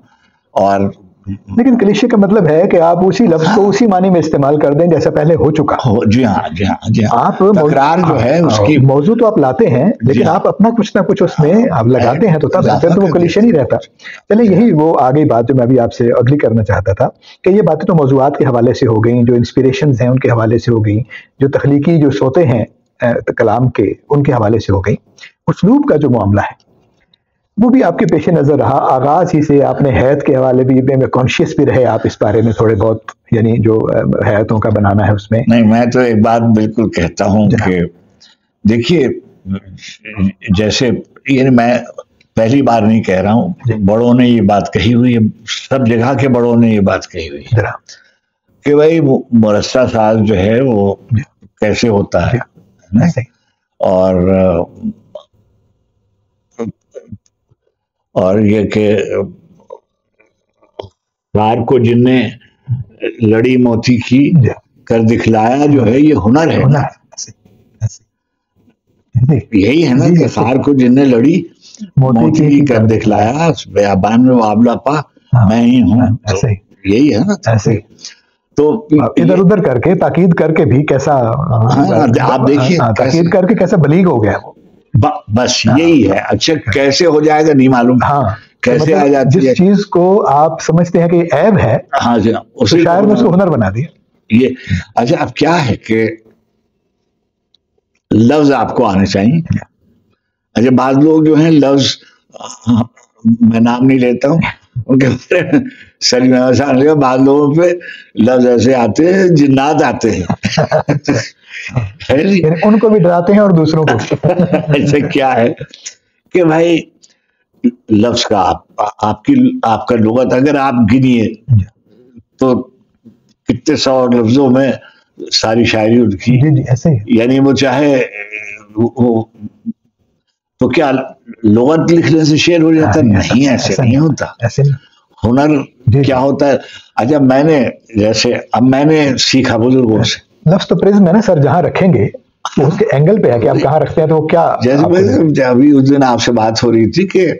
اور لیکن کلیشے کا مطلب ہے کہ آپ اسی لفظ کو اسی معنی میں استعمال کر دیں جیسا پہلے ہو چکا. جی ہاں جی ہاں جی ہاں، آپ تکرار جو ہے اس کی موضوع تو آپ لاتے ہیں لیکن آپ اپنا کچھ نہ کچھ اس میں آپ لگاتے ہیں، تو تب پھر تو وہ کلیشے نہیں رہتا. چلیں یہی وہ آگے بات جو میں ابھی آپ سے اگلی کرنا چاہتا تھا کہ یہ باتیں تو موضوعات کے حوالے سے ہو گئیں، جو انسپریشنز ہیں ان کے حوالے سے ہو گئیں، جو تخلیقی جو سوتے ہیں کلام کے ان کے حوالے سے ہو گئیں. اسلوب کا جو معاملہ ہے وہ بھی آپ کے پیش نظر رہا. آغاز ہی سے آپ نے حیات کے حوالے بھی کانشیس بھی رہے آپ اس بارے میں تھوڑے بہت، یعنی جو حیاتوں کا بنانا ہے اس میں. نہیں، میں تو ایک بات بالکل کہتا ہوں کہ دیکھیے جیسے یعنی میں پہلی بار نہیں کہہ رہا ہوں، بڑوں نے یہ بات کہی ہوئی ہے، سب جگہ کے بڑوں نے یہ بات کہی ہوئی ہے کہ بھائی مرصع ساز جو ہے وہ کیسے ہوتا ہے، اور یہ کہ رات کو جن نے لڑی موتی کی کر دکھلایا جو ہے یہ ہنر ہے، یہی ہے نا کہ خار کو جن نے لڑی موتی کی کر دکھلایا، بیابان میں معاملہ پا میں ہی ہوں، یہی ہے نا. تو ادھر ادھر کر کے تاکید کر کے بھی کیسا آپ دیکھیے تاکید کر کے کیسا بلیغ ہو گیا وہ، بس یہی ہے. اچھا کیسے ہو جائے گا نہیں معلوم، کیسے آ جاتی ہے جس چیز کو آپ سمجھتے ہیں کہ یہ عیب ہے، ہاں جی شاعر نے اس کو ہنر بنا دیا یہ. اچھا اب کیا ہے کہ لفظ آپ کو آنے چاہیے. اچھا بعض لوگ جو ہیں لفظ، میں نام نہیں لیتا ہوں ان کے بارے، بعض لوگوں پہ لفظ ایسے آتے ہیں جنات آتے ہیں ان کو بھی ڈراتے ہیں اور دوسروں کو. اچھا کیا ہے کہ بھائی لفظ کا آپ کا لغت اگر آپ گنیے تو کتنے سو لفظوں میں ساری شاعری ان کی، یعنی وہ چاہے تو کیا لغت لکھنے سے شعر ہو جاتا؟ نہیں، ایسے نہیں ہوتا. ہنر کیا ہوتا ہے؟ اچھا میں نے جیسے اب میں نے سیکھا بزرگوں سے، لفظ تو پرزم ہے نا سر، جہاں رکھیں گے اس کے اینگل پہ ہے کہ آپ کہاں رکھتے ہیں. تو وہ کیا جیسے ابھی اس دن آپ سے بات ہو رہی تھی کہ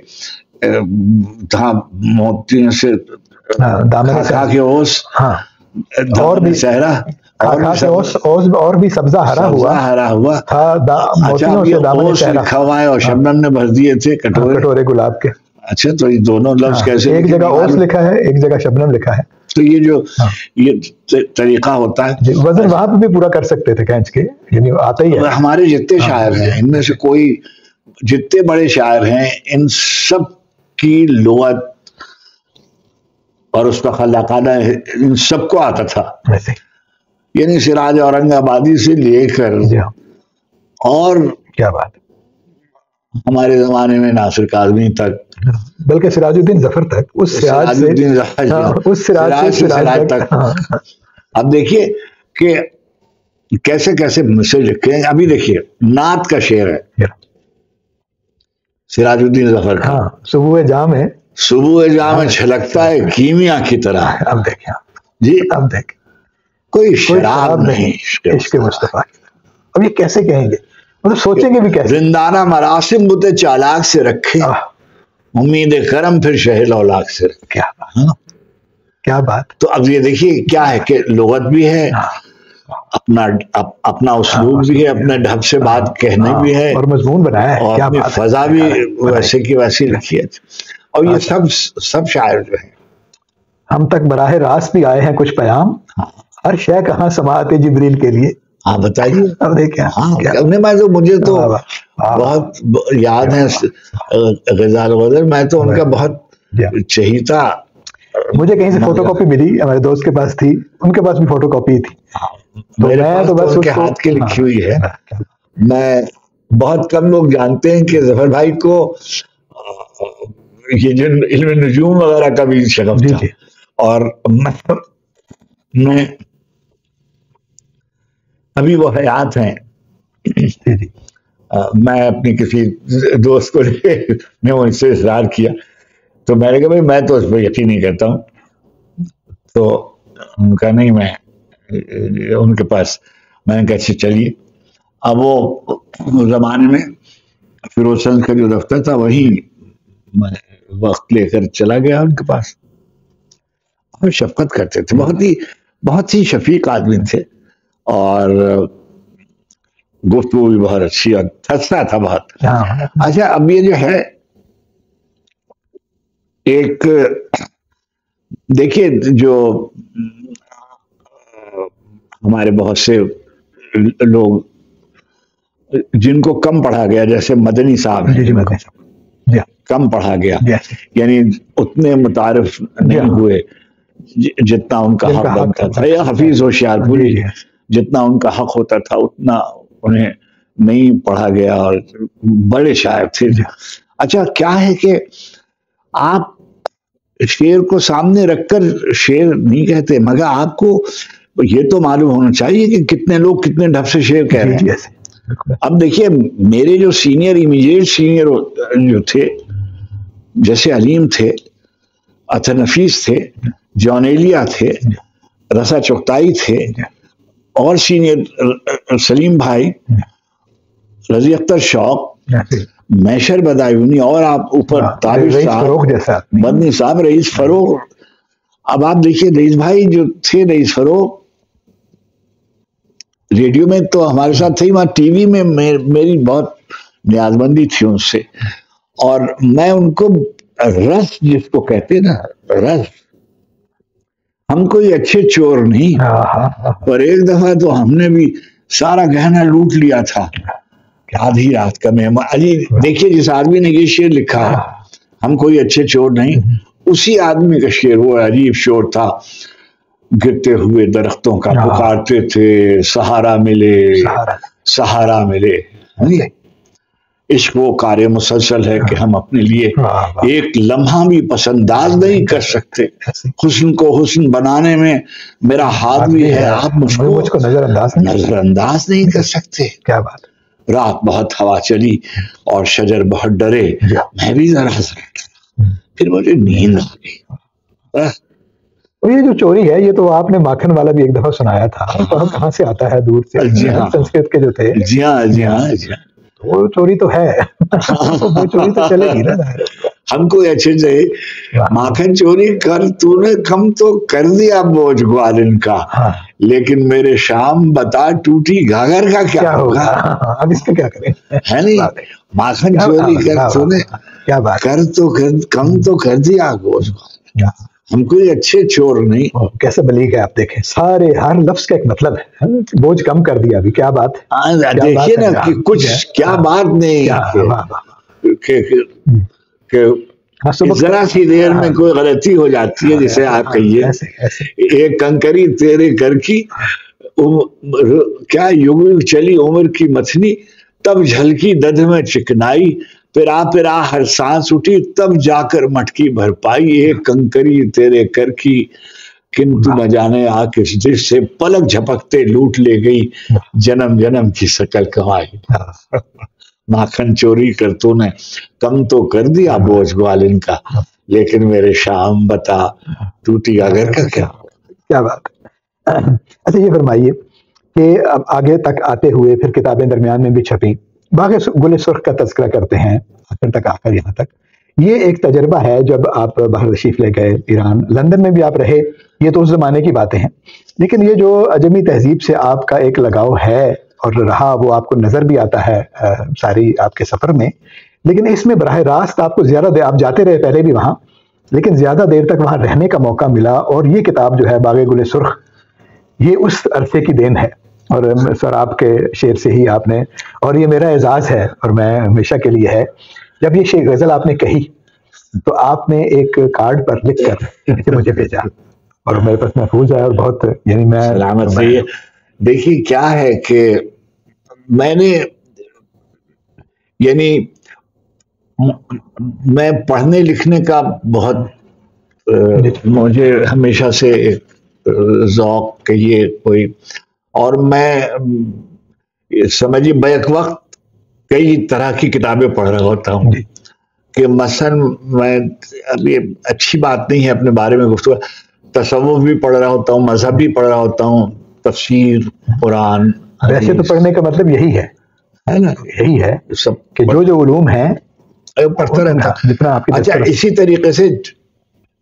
جہاں موتی سے خاکا کے اوس اور بھی صحرا اور بھی سبزہ ہرا ہوا تھا، موتیوں سے دامن صحرا لکھا ہوا ہے اور شبنم نے بھر دیے تھے کٹورے گلاب کے. اچھا تو یہ دونوں لفظ کیسے؟ ایک جگہ اوس لکھا ہے، ایک جگہ شبنم لکھا ہے. تو یہ جو یہ طریقہ ہوتا ہے، وزن وہاں پہ بھی پورا کر سکتے تھے کھینچ کے، یعنی آتا ہی ہے. ہمارے جتنے شاعر ہیں ان میں سے کوئی، جتنے بڑے شاعر ہیں ان سب کی لغت اور اس کا خلاقانہ ان سب کو آتا تھا. یعنی سراج اورنگ آبادی سے لے کر اور کیا بات ہمارے زمانے میں ناصر کاظمی تک، بلکہ سراج الدین ظفر تک، اس سراج سے تک. اب دیکھیے کہ کیسے کیسے مسئلے لکھے ہیں. ابھی دیکھیے نعت کا شعر ہے سراج الدین ظفر کا، صبح جام ہے، صبح جام میں چھلکتا ہے کیمیا کی طرح. اب دیکھیں جی، اب دیکھیں کوئی شراب نہیں عشق مصطفیٰ. اب یہ کیسے کہیں گے، مطلب سوچیں گے بھی کیسے. زندانہ مراسم بتے چالاک سے رکھے، امید کرم پھر شہل اولاق سے رکھے. کیا بات. تو اب یہ دیکھیے کیا ہے کہ لغت بھی ہے، اپنا اسلوب بھی ہے، اپنے ڈھنگ سے بات کہنے بھی ہے، اور مضمون بنایا ہے، اور اپنی فضا بھی ویسے کی ویسی لکھی ہے. اور یہ سب شاعر جو ہیں ہم تک براہ راست بھی آئے ہیں کچھ پیام، ہر شے کہاں سماعت جبریل کے لیے. ہاں بتائیے. اب دیکھیں مجھے تو بہت یاد ہے غزال غزل، میں تو ان کا بہت چہیتا. مجھے کہیں سے فوٹو کاپی ملی، ہمارے دوست کے پاس تھی، ان کے پاس بھی فوٹو کاپی تھی. تو بس ان کے ہاتھ کی لکھی ہوئی ہے. میں بہت کم لوگ جانتے ہیں کہ ظفر بھائی کو یہ جو علم نجوم وغیرہ کا بھی شغف تھا. اور میں ابھی وہ حیات ہیں. میں اپنی کسی دوست کو نے ان سے اصرار کیا تو میں نے کہا بھائی میں تو اس پہ یقین نہیں کرتا ہوں. تو ان کا نہیں، میں ان کے پاس میں نے کہا اچھا چلیے. اب وہ زمانے میں فیروز چند کا جو دفتر تھا وہیں میں وقت لے کر چلا گیا ان کے پاس. اور شفقت کرتے تھے، بہت ہی شفیق آدمی تھے، اور گفتگو بھی بہت اچھی اور تھسا تھا بہت. اچھا اب یہ جو ہے ایک دیکھیے جو ہمارے بہت سے لوگ جن کو کم پڑھا گیا، جیسے مدنی صاحب ہیں، کم پڑھا گیا، یعنی اتنے متعارف نہیں ہوئے جتنا ان کا حق بنتا تھا. یا حفیظ ہوشیارپوری جتنا ان کا حق ہوتا تھا اتنا انہیں نہیں پڑھا گیا، اور بڑے شاعر تھے. اچھا کیا ہے کہ آپ شعر کو سامنے رکھ کر شعر نہیں کہتے، مگر آپ کو یہ تو معلوم ہونا چاہیے کہ کتنے لوگ کتنے ڈھب سے شعر کہہ رہے ہیں۔ اب دیکھیے میرے جو سینئر امیجیٹ سینئر جو تھے، جیسے علیم تھے، اطہر نفیس تھے، جان ایلیا تھے، رسا چغتائی تھے، اور سینئر سلیم بھائی، رضی اختر شوق، میشر بدایونی، اور آپ اوپر طارق صاحب، بدنی صاحب، رئیس فروغ۔ اب آپ دیکھیے رئیس بھائی جو تھے، رئیس فروغ ریڈیو میں تو ہمارے ساتھ تھے، وہاں ٹی وی میں میری بہت نیاز مندی تھی ان سے، اور میں ان کو رس جس کو کہتے نا، رس، ہم کوئی اچھے چور نہیں، پر ایک دفعہ تو ہم نے بھی سارا گہنا لوٹ لیا تھا آدھی رات کا مہمان۔ علی دیکھیے جس آدمی نے یہ شعر لکھا ہے، ہم کوئی اچھے چور نہیں، اسی آدمی کا شعر، وہ عجیب شعر تھا، گرتے ہوئے درختوں کا پکارتے تھے، سہارا ملے سہارا ملے، عشق وہ کار مسلسل ہے کہ ہم اپنے لیے ایک لمحہ بھی پسنداز نہیں کر سکتے، حسن کو حسن بنانے میں میرا ہاتھ بھی ہے، آپ مجھ کو نظر انداز نہیں کر سکتے۔ کیا بات، رات بہت ہوا چلی اور شجر بہت ڈرے، میں بھی ذرا پھر مجھے نیند آ گئی۔ یہ جو چوری ہے، یہ تو آپ نے ماکھن والا بھی ایک دفعہ سنایا تھا، کہاں سے آتا ہے، دور سے، سنسکرت کے جو تھے۔ جی ہاں جی ہاں جی ہاں، وہ چوری تو ہے، وہ چوری تو چلے گی نا۔ ہم کو اچھے سے ماکھن چوری کر تو نے کم تو کر دیا بوجھ گوالن کا، لیکن میرے شام بتا ٹوٹی گھاگھر کا کیا ہوگا، اب اس کا کیا کریں، ہے نہیں؟ ماکھن چوری کر تو نے کر تو کم تو کر دیا بوجھ گوالن، ہم کوئی اچھے چور نہیں۔ کیسے بلیغ ہے، آپ دیکھیں سارے ہر لفظ کا ایک مطلب ہے، بوجھ کم کر دیا ابھی، کیا بات ہے، دیکھیے نا کہ کچھ کیا بات نہیں کہ ذرا سی دیر میں کوئی غلطی ہو جاتی ہے، جسے آپ کہیے ایک کنکری تیرے گھر کی کیا یوں چلی عمر کی متھنی، تب جھلکی ددھ میں چکنائی، پھر ہر سانس اٹھی تب جا کر مٹکی بھر پائی، ایک کنکری تیرے کر کی کنتو نہ جانے آ کس دش سے، پلک جھپکتے لوٹ لے گئی جنم جنم کی شکل کمائی۔ ماکھن چوری کر تو نے کم تو کر دیا بوجھ گوالن کا، لیکن میرے شام بتا ٹوٹی گھاگھر کا کیا بات۔ اچھا یہ فرمائیے کہ اب آگے تک آتے ہوئے پھر کتابیں درمیان میں بھی چھپی، باغ گل سرخ کا تذکرہ کرتے ہیں آخر تک آ کر یہاں تک، یہ ایک تجربہ ہے جب آپ باہر تشریف لے گئے ایران، لندن میں بھی آپ رہے، یہ تو اس زمانے کی باتیں ہیں، لیکن یہ جو عجمی تہذیب سے آپ کا ایک لگاؤ ہے اور رہا، وہ آپ کو نظر بھی آتا ہے ساری آپ کے سفر میں، لیکن اس میں براہ راست آپ کو زیادہ دیر، آپ جاتے رہے پہلے بھی وہاں، لیکن زیادہ دیر تک وہاں رہنے کا موقع ملا، اور یہ کتاب جو ہے باغ گل سرخ، یہ اس عرصے کی دین ہے، اور سر آپ کے شعر سے ہی آپ نے، اور یہ میرا اعزاز ہے اور میں ہمیشہ کے لیے ہے، جب یہ غزل آپ نے کہی تو آپ نے ایک کارڈ پر لکھ کر مجھے بھیجا، اور میرے پاس محفوظ ہے، اور بہت یعنی میں سلامت سے۔ دیکھیے کیا ہے کہ میں نے یعنی میں پڑھنے لکھنے کا بہت مجھے ہمیشہ سے ایک ذوق کہیے کوئی، اور میں سمجھیے بیک وقت کئی طرح کی کتابیں پڑھ رہا ہوتا ہوں، کہ مثلا میں اب یہ اچھی بات نہیں ہے اپنے بارے میں گفتگو، تصوف بھی پڑھ رہا ہوتا ہوں، مذہب بھی پڑھ رہا ہوتا ہوں، تفسیر، قرآن۔ ویسے تو پڑھنے کا مطلب یہی ہے نا، یہی ہے سب کہ جو علوم ہیں پڑھتا رہتا۔ اچھا اسی طریقے سے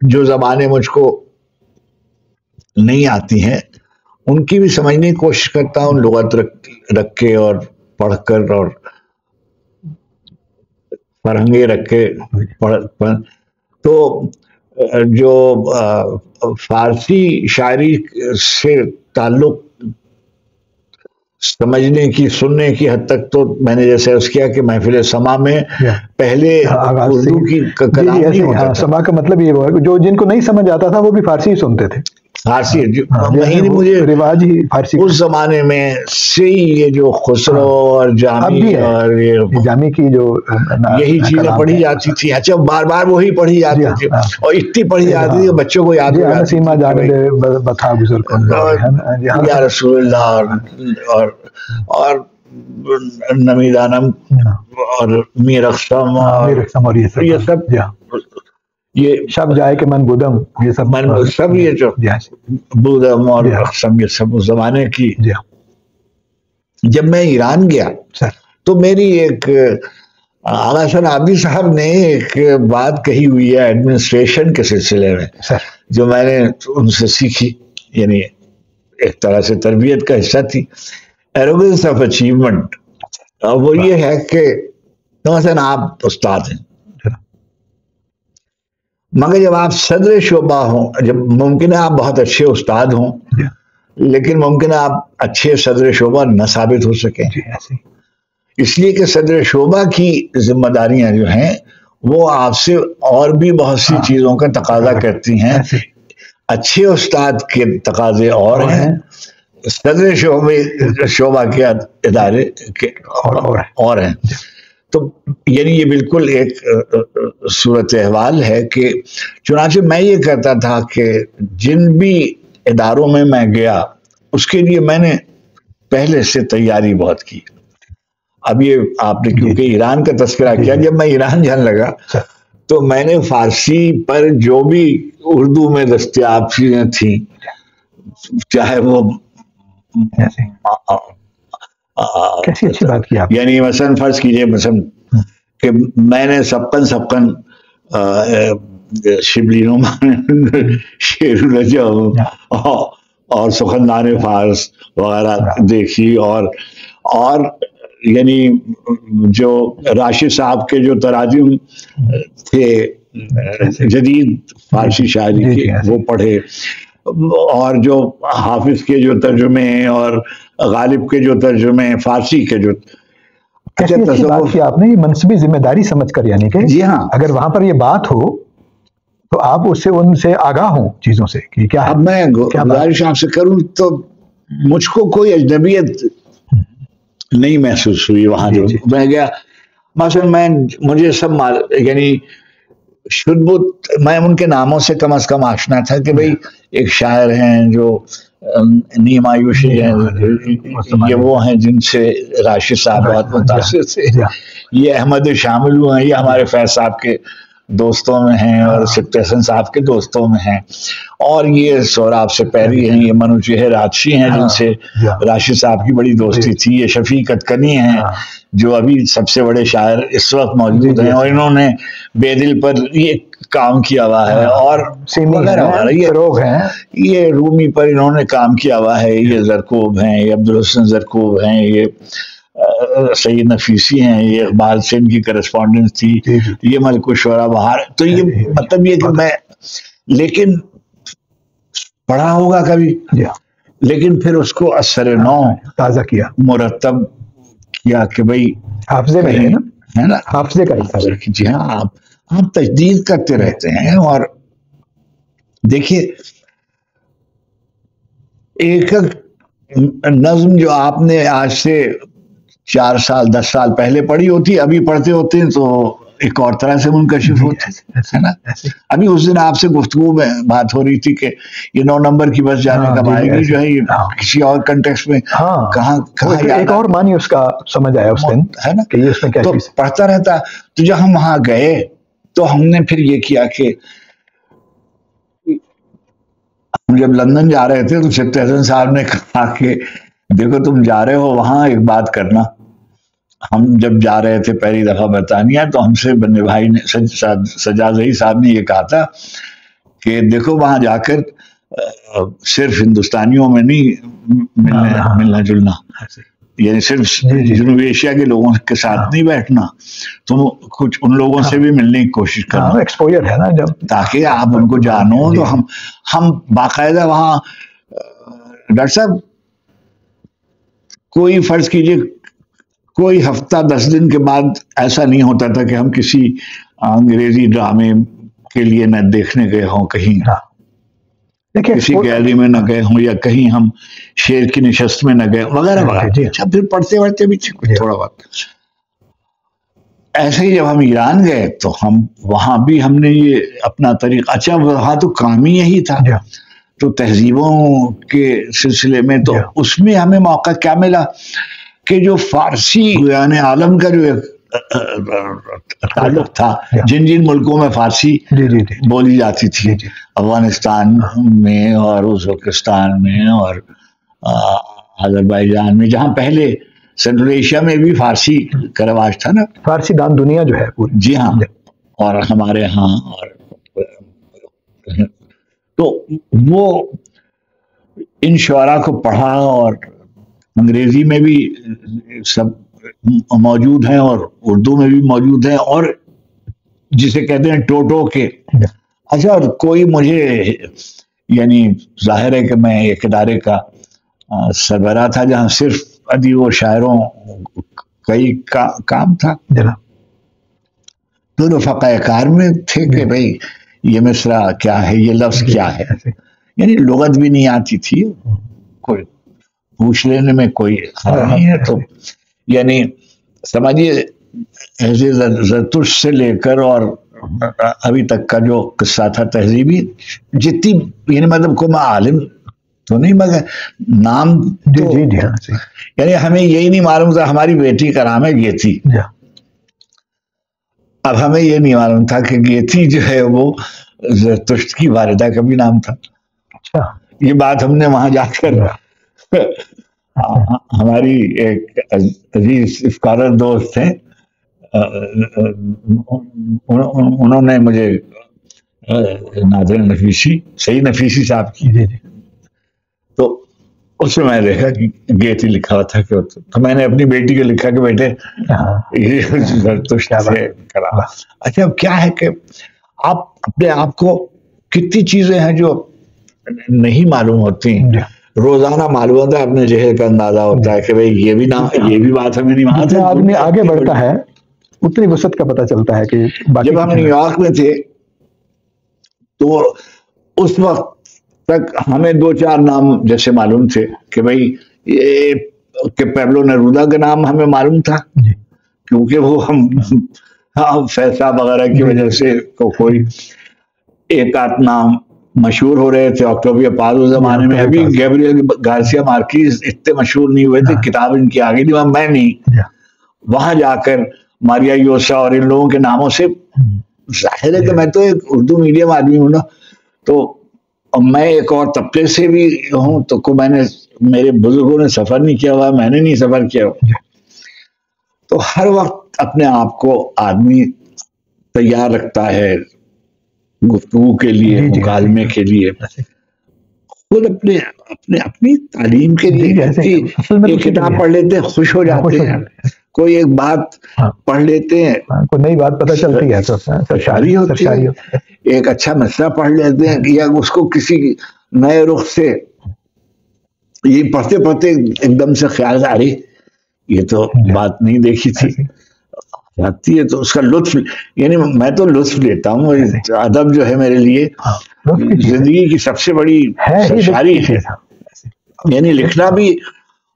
جو زبانیں مجھ کو نہیں آتی ہیں ان کی بھی سمجھنے کی کوشش کرتا ہوں، لغت رکھ کے اور پڑھ کر، اور فرہنگیں رکھ کے پڑھ۔ تو جو فارسی شاعری سے تعلق سمجھنے کی، سننے کی حد تک تو میں نے جیسے عرض کیا کہ محفل سما میں پہلے اردو کی کلام نہیں ہوتا تھا۔ سما کا مطلب یہ ہوا جو جن کو نہیں سمجھ آتا تھا وہ بھی فارسی ہی سنتے تھے، فارسی مہینے مجھے رواج ہی فارسی اس زمانے میں سے ہی یہ جو خسرو اور جامی اور جامی کی جو یہی چیزیں پڑھی جاتی تھی. اچھا بار بار وہی پڑھی جاتی تھی اور اتنی پڑھی جاتی تھی کہ بچوں کو یاد ہو جاتی تھی یا رسول اللہ اور نمی دانم اور میر اقسم اور یہ سب یہ شب جائے کہ من بودم یہ سب یہ جو بودم اور اقسم یہ سب اس زمانے کی. جب میں ایران گیا تو میری ایک آغا حسن عابدی صاحب نے ایک بات کہی ہوئی ہے ایڈمنسٹریشن کے سلسلے میں جو میں نے ان سے سیکھی, یعنی ایک طرح سے تربیت کا حصہ تھی, ایروگنس آف اچیومنٹ. اور وہ یہ ہے کہ مثلا آپ استاد ہیں مگر جب آپ صدر شعبہ ہوں, جب ممکن ہے آپ بہت اچھے استاد ہوں لیکن ممکن ہے آپ اچھے صدر شعبہ نہ ثابت ہو سکیں, اس لیے کہ صدر شعبہ کی ذمہ داریاں جو ہیں وہ آپ سے اور بھی بہت سی چیزوں کا تقاضا کرتی ہیں. اچھے استاد کے تقاضے اور ہیں, صدر شعبہ کے ادارے کے اور ہیں. تو یعنی یہ بالکل ایک صورت احوال ہے کہ چنانچہ میں یہ کہتا تھا کہ جن بھی اداروں میں میں گیا اس کے لیے میں نے پہلے سے تیاری بہت کی. اب یہ آپ نے کیونکہ ایران کا تذکرہ کیا, جب میں ایران جانے لگا تو میں نے فارسی پر جو بھی اردو میں دستیاب چیزیں تھیں, چاہے وہ کیسی اچھی بات کی آپ, یعنی مثلا فرض کیجئے مثلا کہ میں نے سبقن شبلی نعمان شیر الرجب اور سخندان فارس وغیرہ دیکھی, اور یعنی جو راشد صاحب کے جو تراجم تھے جدید فارسی شاعری کے وہ پڑھے, اور جو حافظ کے جو ترجمے ہیں اور غالب کے جو ترجمے ہیں فارسی کے جو. اچھی بات کی آپ نے, یہ منصبی ذمہ داری سمجھ کر, یعنی کہ جی ہاں اگر وہاں پر یہ بات ہو تو آپ اس سے ان سے آگاہ ہوں چیزوں سے کہ کیا. اب میں گزارش آپ سے کروں تو مجھ کو کوئی اجنبیت نہیں محسوس ہوئی وہاں جو میں گیا. مثلا مجھے سب یعنی میں ان کے ناموں سے کم از کم آشنا تھا کہ بھئی ایک شاعر ہیں جو نیم آیوشی ہیں, یہ وہ ہیں جن سے راشد صاحب بہت متاثر تھے, یہ احمد شامل ہیں, یہ ہمارے فیض صاحب کے دوستوں میں ہیں اور سبت حسن صاحب کے دوستوں میں ہیں, اور یہ سوراب سے پیری ہیں, یہ منوچہر رادشی ہیں جن سے راشد صاحب کی بڑی دوستی تھی, یہ شفیق اتکنی ہیں جو ابھی سب سے بڑے شاعر اس وقت موجود ہیں, اور انہوں نے بے دل پر یہ کام کیا ہوا ہے, اور یہ رومی پر انہوں نے کام کیا ہوا ہے, یہ زرکوب ہیں, یہ عبدالحسن زرکوب ہیں, یہ سید نفیسی ہیں, یہ اقبال سے ان کی کرسپونڈنس تھی, یہ ملک الشعراء بہار. تو یہ مطلب یہ کہ میں لیکن پڑھا ہوگا کبھی, لیکن پھر اس کو اثر نو تازہ کیا, مرتب کیا کہ بھئی حافظے میں ہے نا, حافظے کا حصہ. جی ہاں, آپ تجدید کرتے رہتے ہیں. اور دیکھیے ایک نظم جو آپ نے آج سے 4 سال 10 سال پہلے پڑھی ہوتی, ابھی پڑھتے ہوتے ہیں تو ایک اور طرح سے منکشف ہوتی ہے نا. ابھی اس دن آپ سے گفتگو میں بات ہو رہی تھی کہ یہ 9 نمبر کی بس جانے کب آئے گی, جو ہے یہ کسی اور کنٹیکسٹ میں کہاں ایک اور معنی اس کا سمجھ آیا اس دن, ہے نا, کہ یہ اس میں کیا چیز پڑھتا رہتا. تو جب ہم وہاں گئے تو ہم نے پھر یہ کیا کہ ہم جب لندن جا رہے تھے تو سبت حسن صاحب نے کہا کہ دیکھو تم جا رہے ہو وہاں, ایک بات کرنا. ہم جب جا رہے تھے پہلی دفعہ برطانیہ تو ہم سے بندے بھائی نے سجاد زئی صاحب نے یہ کہا تھا کہ دیکھو وہاں جا کر صرف ہندوستانیوں میں نہیں ملنا جلنا, یعنی صرف جنوبی ایشیا کے لوگوں کے ساتھ نہیں بیٹھنا, تم کچھ ان لوگوں سے بھی ملنے کی کوشش کرنا, ایکسپوجر ہے نا, جب تاکہ آپ ان کو جانو. تو ہم باقاعدہ وہاں ڈاکٹر صاحب کوئی فرض کیجئے کوئی ہفتہ 10 دن کے بعد ایسا نہیں ہوتا تھا کہ ہم کسی انگریزی ڈرامے کے لیے نہ دیکھنے گئے ہوں کہیں, کسی گیلری میں نہ گئے ہوں یا کہیں ہم شعر کی نشست میں نہ گئے وغیرہ وغیرہ. اچھا پھر پڑھتے پڑھتے بھی تھوڑا وقت. ایسے ہی جب ہم ایران گئے تو وہاں بھی ہم نے یہ اپنا طریقہ, اچھا وہاں تو کام ہی یہی تھا, تو تہذیبوں کے سلسلے میں تو اس میں ہمیں موقع کیا ملا کہ جو فارسی یعنی عالم کا جو تعلق تھا, جن جن ملکوں میں فارسی بولی جاتی تھی, افغانستان میں اور ازبکستان میں اور آذربائیجان میں, جہاں پہلے سینٹرل ایشیا میں بھی فارسی کا رواج تھا نا, فارسی دان دنیا جو ہے پوری. جی ہاں, اور ہمارے ہاں اور تو وہ ان شعراء کو پڑھا, اور انگریزی میں بھی سب موجود ہیں اور اردو میں بھی موجود ہیں, اور جسے کہتے ہیں ٹوٹو کے. اچھا کوئی مجھے یعنی ظاہر ہے کہ میں ایک ادارے کا سربراہ تھا جہاں صرف ادیب و شاعروں کئی کام تھا, تو رفقا کار میں تھے کہ بھئی یہ مصرع کیا ہے, یہ لفظ کیا ہے, یعنی لغت بھی نہیں آتی تھی, کوئی پوچھ لینے میں کوئی خبر نہیں ہے. تو یعنی سمجھیے ایسے زرتشت سے لے کر اور ابھی تک کا جو قصہ تھا تہذیبی, جتنی یعنی مطلب کو میں عالم تو نہیں مگر نام یعنی ہمیں یہی نہیں معلوم تھا ہماری بیٹی کا نام ہے گیتی. اب ہمیں یہ نہیں معلوم تھا کہ گیتی جو ہے وہ زرتشت کی والدہ کا بھی نام تھا. یہ بات ہم نے وہاں جا کر ہماری ایک عزیز اسکالر دوست ہیں, انہوں نے مجھے نادر نفیسی, صحیح نفیسی صاحب کی, تو اس میں دیکھا کہ گیتی لکھا ہوا تھا, تو میں نے اپنی بیٹی کو لکھا کہ بیٹے یہ زرتشت سے کرا. اچھا اب کیا ہے کہ آپ اپنے آپ کو کتنی چیزیں ہیں جو نہیں معلوم ہوتی, روزانہ معلوم ہوتا ہے, اپنے جہل کا اندازہ ہوتا ہے کہ بھئی یہ بھی بات ہمیں نہیں معلوم. جتنا آدمی آگے بڑھتا ہے اتنی وسعت کا پتہ چلتا ہے. کہ جب ہم نیو یارک میں تھے تو اس وقت تک ہمیں 2-4 نام جیسے معلوم تھے کہ بھئی یہ کہ پیبلو نیرودا کا نام ہمیں معلوم تھا, کیونکہ وہ ہم فیصلہ وغیرہ کی وجہ سے کوئی ایک آدھ نام مشہور ہو رہے تھے. آکٹاویا پاز اس زمانے میں, ابھی گیبریل گارسیا مارکیز اتنے مشہور نہیں ہوئے تھے, کتاب ان کی آگے نہیں, میں نہیں. وہاں جا کر ماریا یوسا اور ان لوگوں کے ناموں سے ظاہر ہے کہ میں تو ایک اردو میڈیم آدمی ہوں نا, تو میں ایک اور طبقے سے بھی ہوں, تو میں نے میرے بزرگوں نے سفر نہیں کیا ہوا, میں نے نہیں سفر کیا ہوا, تو ہر وقت اپنے آپ کو آدمی تیار رکھتا ہے گفتگو کے لیے, مکالمے کے لیے, خود اپنی تعلیم کے لیے. ایک کتاب پڑھ لیتے ہیں خوش ہو جاتے ہیں, کوئی ایک بات پڑھ لیتے ہیں, کوئی نئی بات پتہ چلتی ہے, سرشاری ہوتی ہے, ایک اچھا مسئلہ پڑھ لیتے ہیں, یا اس کو کسی نئے رخ سے یہ پڑھتے پڑھتے ایک دم سے خیال آ رہی یہ تو بات نہیں دیکھی تھی جاتی ہے, تو اس کا لطف, یعنی میں تو لطف لیتا ہوں. ادب جو ہے میرے لیے زندگی کی سب سے بڑی سرشاری ہے, یعنی لکھنا بھی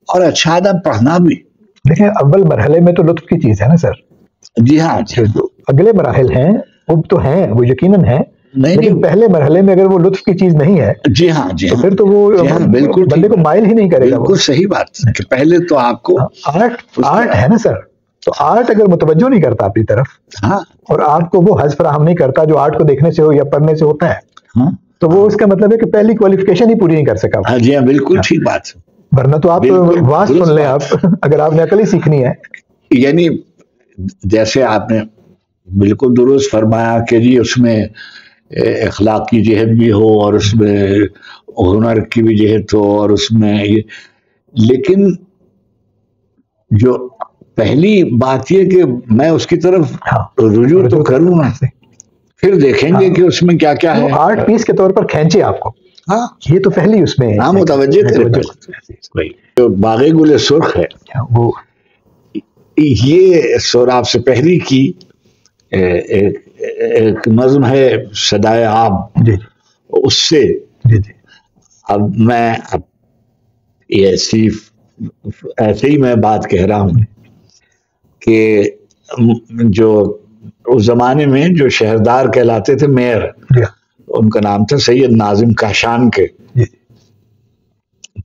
اور اچھا ادب پڑھنا بھی. دیکھیں اول مرحلے میں تو لطف کی چیز ہے نا سر. جی ہاں, اگلے مراحل ہیں وہ تو ہیں, وہ یقیناً ہیں, لیکن پہلے مرحلے میں اگر وہ لطف کی چیز نہیں ہے, جی ہاں جی پھر تو وہ بالکل بندے کو مائل ہی نہیں کرے گا. بالکل صحیح بات کہ پہلے تو آپ کو آرٹ ہے نا سر, تو آرٹ اگر متوجہ نہیں کرتا اپنی طرف, اور آپ کو وہ حظ فراہم نہیں کرتا جو آرٹ کو دیکھنے سے ہو یا پڑھنے سے ہوتا ہے, تو وہ اس کا مطلب ہے کہ پہلی کوالیفیکیشن ہی پوری نہیں کر سکا. جی ہاں بالکل ٹھیک بات, ورنہ تو آپ واز سن لیں آپ, اگر آپ نے عقل ہی سیکھنی ہے. یعنی جیسے آپ نے بالکل درست فرمایا کہ جی اس میں اخلاق کی جہت بھی ہو اور اس میں ہنر کی بھی جہت ہو اور اس میں یہ, لیکن جو پہلی بات یہ کہ میں اس کی طرف رجوع تو کروں نا, پھر دیکھیں گے کہ اس میں کیا کیا ہے. آرٹ پیس کے طور پر کھینچے آپ کو, یہ تو پہلی اس میں متوجہ. باغ گل سرخ ہے وہ, یہ سوراب سے پہلی کی ایک نظم ہے صدائے عام, اس سے اب میں یہ صرف ایسے ہی میں بات کہہ رہا ہوں کہ جو اس زمانے میں جو شہردار کہلاتے تھے میئر، ان کا نام تھا سید ناظم کاشان کے،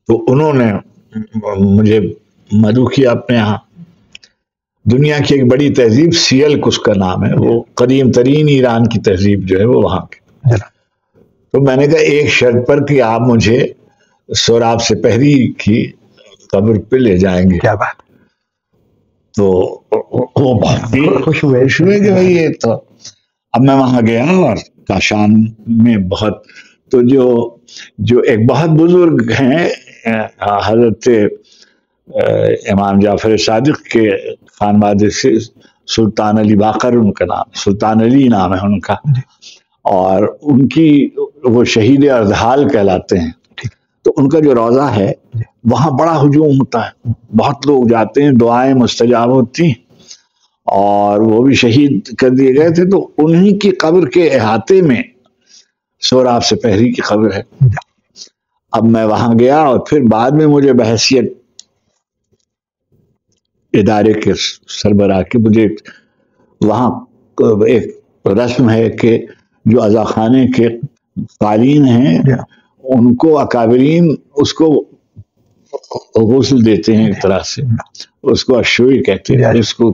تو انہوں نے مجھے مدعو کیا اپنے یہاں. دنیا کی ایک بڑی تہذیب سیلک اس کا نام ہے، وہ قدیم ترین ایران کی تہذیب جو ہے وہ وہاں کی. تو میں نے کہا ایک شرط پر کہ آپ مجھے سوراب سپہری کی قبر پہ لے جائیں گے. کیا بات. تو وہ بہت ہی خوش ہوئے کہ بھائی یہ تو. اب میں وہاں گیا اور کاشان میں بہت، تو جو ایک بہت بزرگ ہیں حضرت امام جعفر صادق کے خانوادے سے، سلطان علی باقر ان کا نام، سلطان علی نام ہے ان کا، اور ان کی وہ شہید ارزحال کہلاتے ہیں. تو ان کا جو روضہ ہے وہاں بڑا ہجوم ہوتا ہے، بہت لوگ جاتے ہیں، دعائیں مستجاب ہوتی ہیں، اور وہ بھی شہید کر دیے گئے تھے. تو انہی کی قبر کے احاطے میں سوراب سپہری کی قبر ہے. اب میں وہاں گیا اور پھر بعد میں مجھے بحیثیت ادارے کے سربراہ کے مجھے وہاں ایک رسم ہے کہ جو عزا خانے کے قالین ہیں ان کو اکابرین اس کو غسل دیتے ہیں، ایک طرح سے اس کو اشوئی کہتے ہیں، اس کو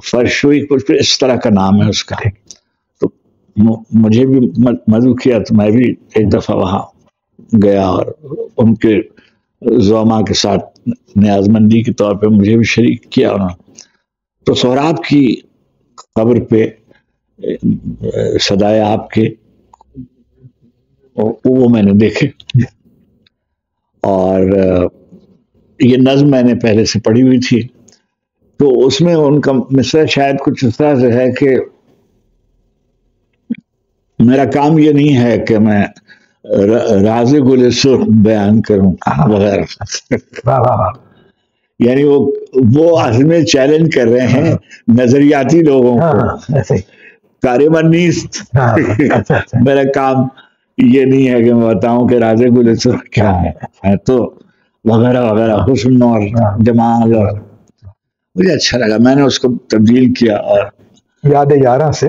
فرشوئی اس طرح کا نام ہے اس کا. تو مجھے بھی مدعو کیا تو میں بھی ایک دفعہ وہاں گیا اور ان کے زعما کے ساتھ نیاز مندی کے طور پہ مجھے بھی شریک کیا انہوں نے. تو سہراب کی قبر پہ صدائے آپ کے وہ میں نے دیکھے، اور یہ نظم میں نے پہلے سے پڑھی ہوئی تھی. تو اس میں ان کا مصرع شاید کچھ اس طرح سے ہے کہ میرا کام یہ نہیں ہے کہ میں راز گل سرخ بیان کروں وغیرہ. یعنی وہ اصل میں چیلنج کر رہے ہیں نظریاتی لوگوں کو، کاربن نیست. میرا کام یہ نہیں ہے کہ میں بتاؤں کہ راز گل سرخ کیا ہے، تو وغیرہ وغیرہ، حسن اور جمال. اور مجھے اچھا لگا، میں نے اس کو تبدیل کیا اور یاد یاراں سے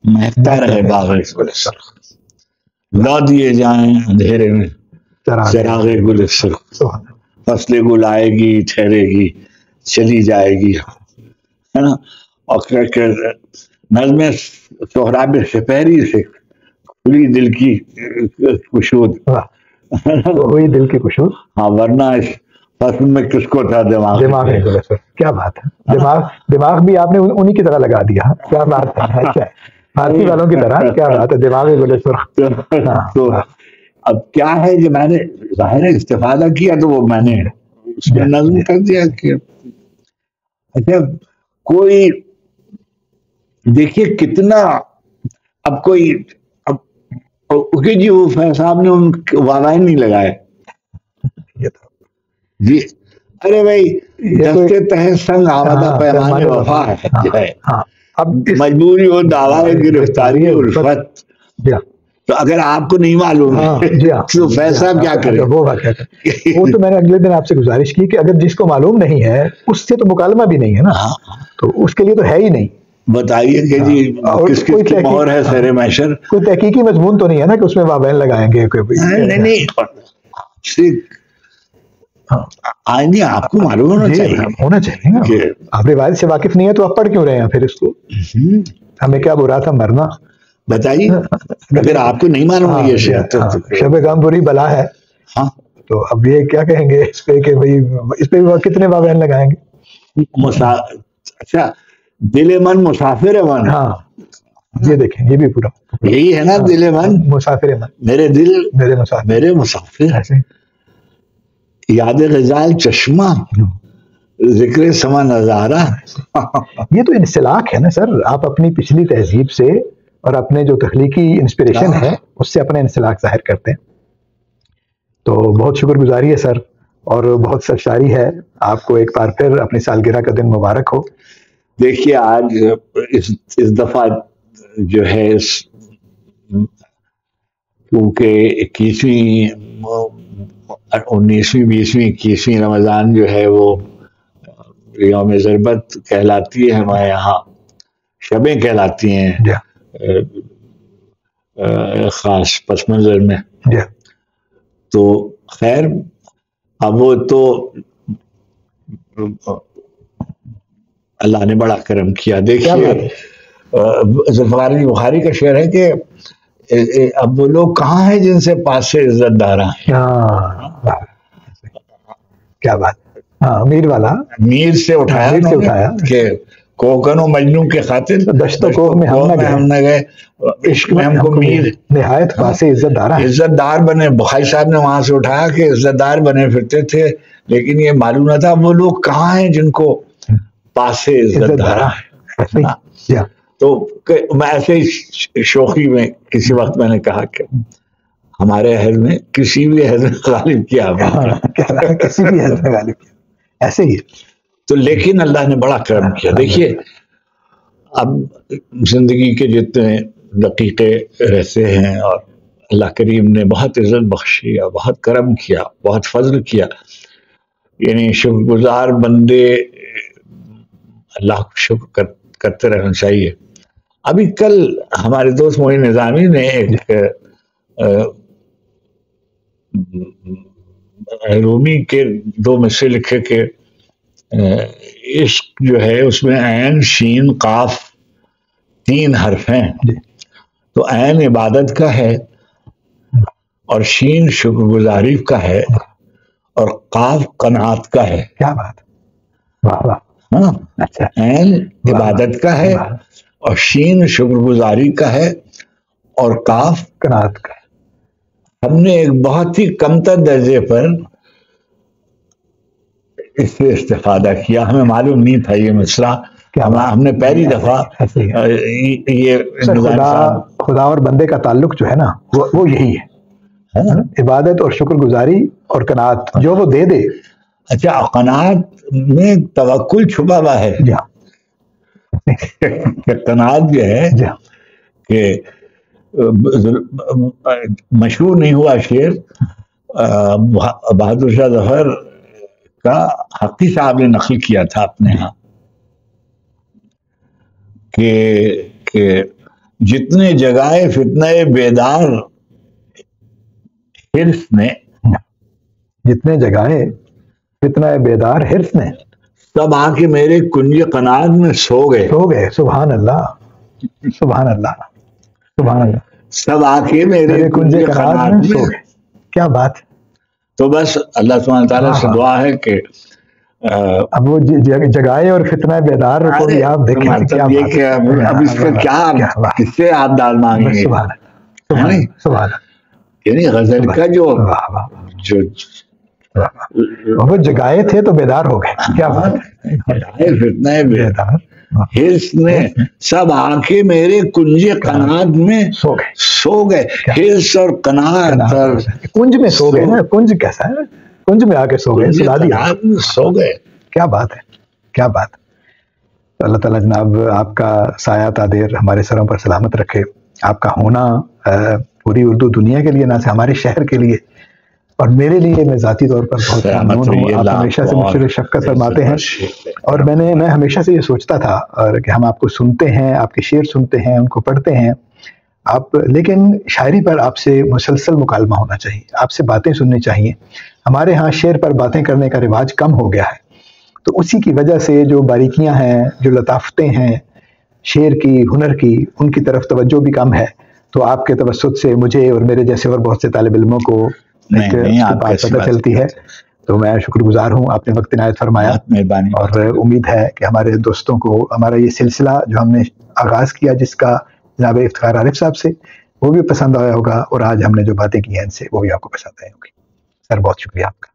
مہکتا رہے باغ گل سرخ، لا دیے جائیں اندھیرے میں چراغ گل سرخ، فصل گل آئے گی ٹھہرے گی چلی جائے گی، ہے نا. اور نظم سہراب سپہری سے کھلی دل کی کشود، ہوئی دل کی کشود. ہاں، ورنہ اس فصل میں کس کو تھا دماغ. کیا بات ہے، دماغ بھی آپ نے انہی کی طرح لگا دیا. کیا بات ہے، فارسی والوں کی طرح. کیا بات ہے، دماغ گل سرخ. تو اب کیا ہے کہ میں نے ظاہر استفادہ کیا، تو وہ میں نے اس میں نظم کر دیا کہ اچھا کوئی دیکھیے کتنا. اب کوئی جی وہ صاحب نے ان واوائیں نہیں لگائے جی، ارے بھائی دستے تہ سنگ آمدہ پیمان وفا ہے، اب مجبوری ہو دعوی گرفتاری الفت. تو اگر آپ کو نہیں معلوم ہے تو فیصلہ کیا کرے. وہ تو میں نے اگلے دن آپ سے گزارش کی کہ اگر جس کو معلوم نہیں ہے اس سے تو مکالمہ بھی نہیں ہے نا، تو اس کے لیے تو ہے ہی نہیں. بتائیے کہ جی کس کس کی مہر ہے سیر محشر. کوئی تحقیقی مضمون تو نہیں ہے نا کہ اس میں وابین لگائیں گے. نہیں، آئینی آپ کو معلوم ہونا چاہیے. آپ روایت سے واقف نہیں ہے تو آپ پڑھ کیوں رہے ہیں پھر اس کو. ہمیں کیا برا تھا مرنا. بتائیے اگر آپ کو نہیں معلوم ہے یہ شب غم بری بلا ہے، ہاں، تو اب یہ کیا کہیں گے اس پہ کہ بھائی اس پہ کتنے وابین لگائیں گے. اچھا، دل من مسافر من. ہاں یہ دیکھیں، یہ بھی پورا یہی ہے نا، دل من مسافر من، میرے دل میرے مسافر. یاد غزال چشمہ، ذکر سما نظارہ. یہ تو انسلاک ہے نا سر. آپ اپنی پچھلی تہذیب سے اور اپنے جو تخلیقی انسپریشن ہے اس سے اپنا انسلاک ظاہر کرتے ہیں. تو بہت شکر گزاری ہے سر، اور بہت سرشاری ہے. آپ کو ایک بار پھر اپنی سالگرہ کا دن مبارک ہو. دیکھیے آج اس دفعہ جو ہے کیونکہ 21ویں 19ویں 20ویں 21ویں رمضان جو ہے وہ یوم ضربت کہلاتی ہے ہمارے یہاں، شبیں کہلاتی ہیں خاص پس منظر میں. تو خیر اب وہ تو اللہ نے بڑا کرم کیا. دیکھیے ذوالفقار بخاری کا شعر ہے کہ اب وہ لوگ کہاں ہیں جن سے پاس سے عزت داراں ہیں. کیا بات. امیر والا میر سے اٹھایا کہ کوکن و مجنون کے خاطر دشت و کوہ میں ہم نہ گئے، عشق میں ہم کو میر نہایت پاس سے عزت دار بنے. بخاری صاحب نے وہاں سے اٹھایا کہ عزت دار بنے پھرتے تھے، لیکن یہ معلوم نہ تھا وہ لوگ کہاں ہیں جن کو پاس سے عزت داراں ہے. تو میں ایسے ہی شوخی میں کسی وقت میں نے کہا کہ ہمارے عہد میں کسی بھی عہد میں غالب کیا کسی بھی عہد میں غالب کیا ایسے ہی. تو لیکن اللہ نے بڑا کرم کیا. دیکھیے اب زندگی کے جتنے دقیقے رہتے ہیں اور اللہ کریم نے بہت عزت بخشی، بہت کرم کیا، بہت فضل کیا. یعنی شکر گزار بندے اللہ کو شکر کرتے رہنا چاہیے. ابھی کل ہمارے دوست معین نظامی نے ایک رومی کے 2 مصرے لکھے کہ عشق جو ہے اس میں عین شین قاف 3 حرف ہیں. تو عین عبادت کا ہے، اور شین شکر گزاری کا ہے، اور قاف قناعت کا ہے. کیا بات. واہ واہ. اچھا. عین عبادت کا ہے اور شین شکر گزاری کا ہے اور قاف قناعت کا ہے. ہم نے ایک بہت ہی کمتر درجے پر اس سے استفادہ کیا. ہمیں معلوم نہیں تھا یہ مسئلہ. ہم نے پہلی دفعہ یہ خدا اور بندے کا تعلق جو ہے نا وہ یہی ہے، عبادت اور شکر گزاری اور قناعت جو وہ دے دے. اچھا قناعت میں توکل چھپا ہوا ہے. قناعت جو ہے کہ مشہور نہیں ہوا شعر بہادر شاہ ظفر کا حقی صاحب نے نقل کیا تھا اپنے ہاں کہ جتنے جگائے فتنہ بیدار حرص نے، جتنے جگائے فتنہ بیدار حرص نے، سب آ کے میرے کنج قناعت میں سو گئے. سبحان اللہ سبحان اللہ سبحان اللہ. سب آ کے میرے کنج قناعت میں سو گئے. کیا بات. تو بس اللہ سبحانہ تعالیٰ سے دعا ہے کہ اب وہ جگائے اور فتنہ بیدار کو بھی آپ دیکھیں. اب اس کا کیا کس سے آپ داد مانگیں گے. سبحان. یعنی غزل کا جو وہ جگائے تھے تو بیدار ہو گئے. کیا بات. فتنہ بیدار حرص نے سب آنکھیں میرے کنج قناعت میں سو گئے. حرص اور قناعت کنج میں سو گئے نا. کنج کیسا ہے. کنج میں آ کے سو گئے. سو گئے. کیا بات ہے. کیا بات. اللہ تعالیٰ جناب آپ کا سایہ تادیر ہمارے سروں پر سلامت رکھے. آپ کا ہونا پوری اردو دنیا کے لیے، نہ سے ہمارے شہر کے لیے اور میرے لیے میں ذاتی طور پر بہت ممنون ہوں. آپ ہمیشہ سے مجھ سے شفقت فرماتے ہیں، اور میں ہمیشہ سے یہ سوچتا تھا اور کہ ہم آپ کو سنتے ہیں، آپ کے شعر سنتے ہیں، ان کو پڑھتے ہیں آپ، لیکن شاعری پر آپ سے مسلسل مکالمہ ہونا چاہیے، آپ سے باتیں سننی چاہیے. ہمارے ہاں شعر پر باتیں کرنے کا رواج کم ہو گیا ہے، تو اسی کی وجہ سے جو باریکیاں ہیں، جو لطافتیں ہیں شعر کی، ہنر کی، ان کی طرف توجہ بھی کم ہے. تو آپ کے توسط سے مجھے اور میرے جیسے اور بہت سے طالب علموں کو ایک بات پتہ چلتی ہے. تو میں شکر گزار ہوں، آپ نے وقت عنایت فرمایا، اور امید ہے کہ ہمارے دوستوں کو ہمارا یہ سلسلہ جو ہم نے آغاز کیا جس کا جناب افتخار عارف صاحب سے، وہ بھی پسند آیا ہوگا، اور آج ہم نے جو باتیں کی ہیں ان سے وہ بھی آپ کو پسند آئی ہوگی. سر بہت شکریہ آپ کا.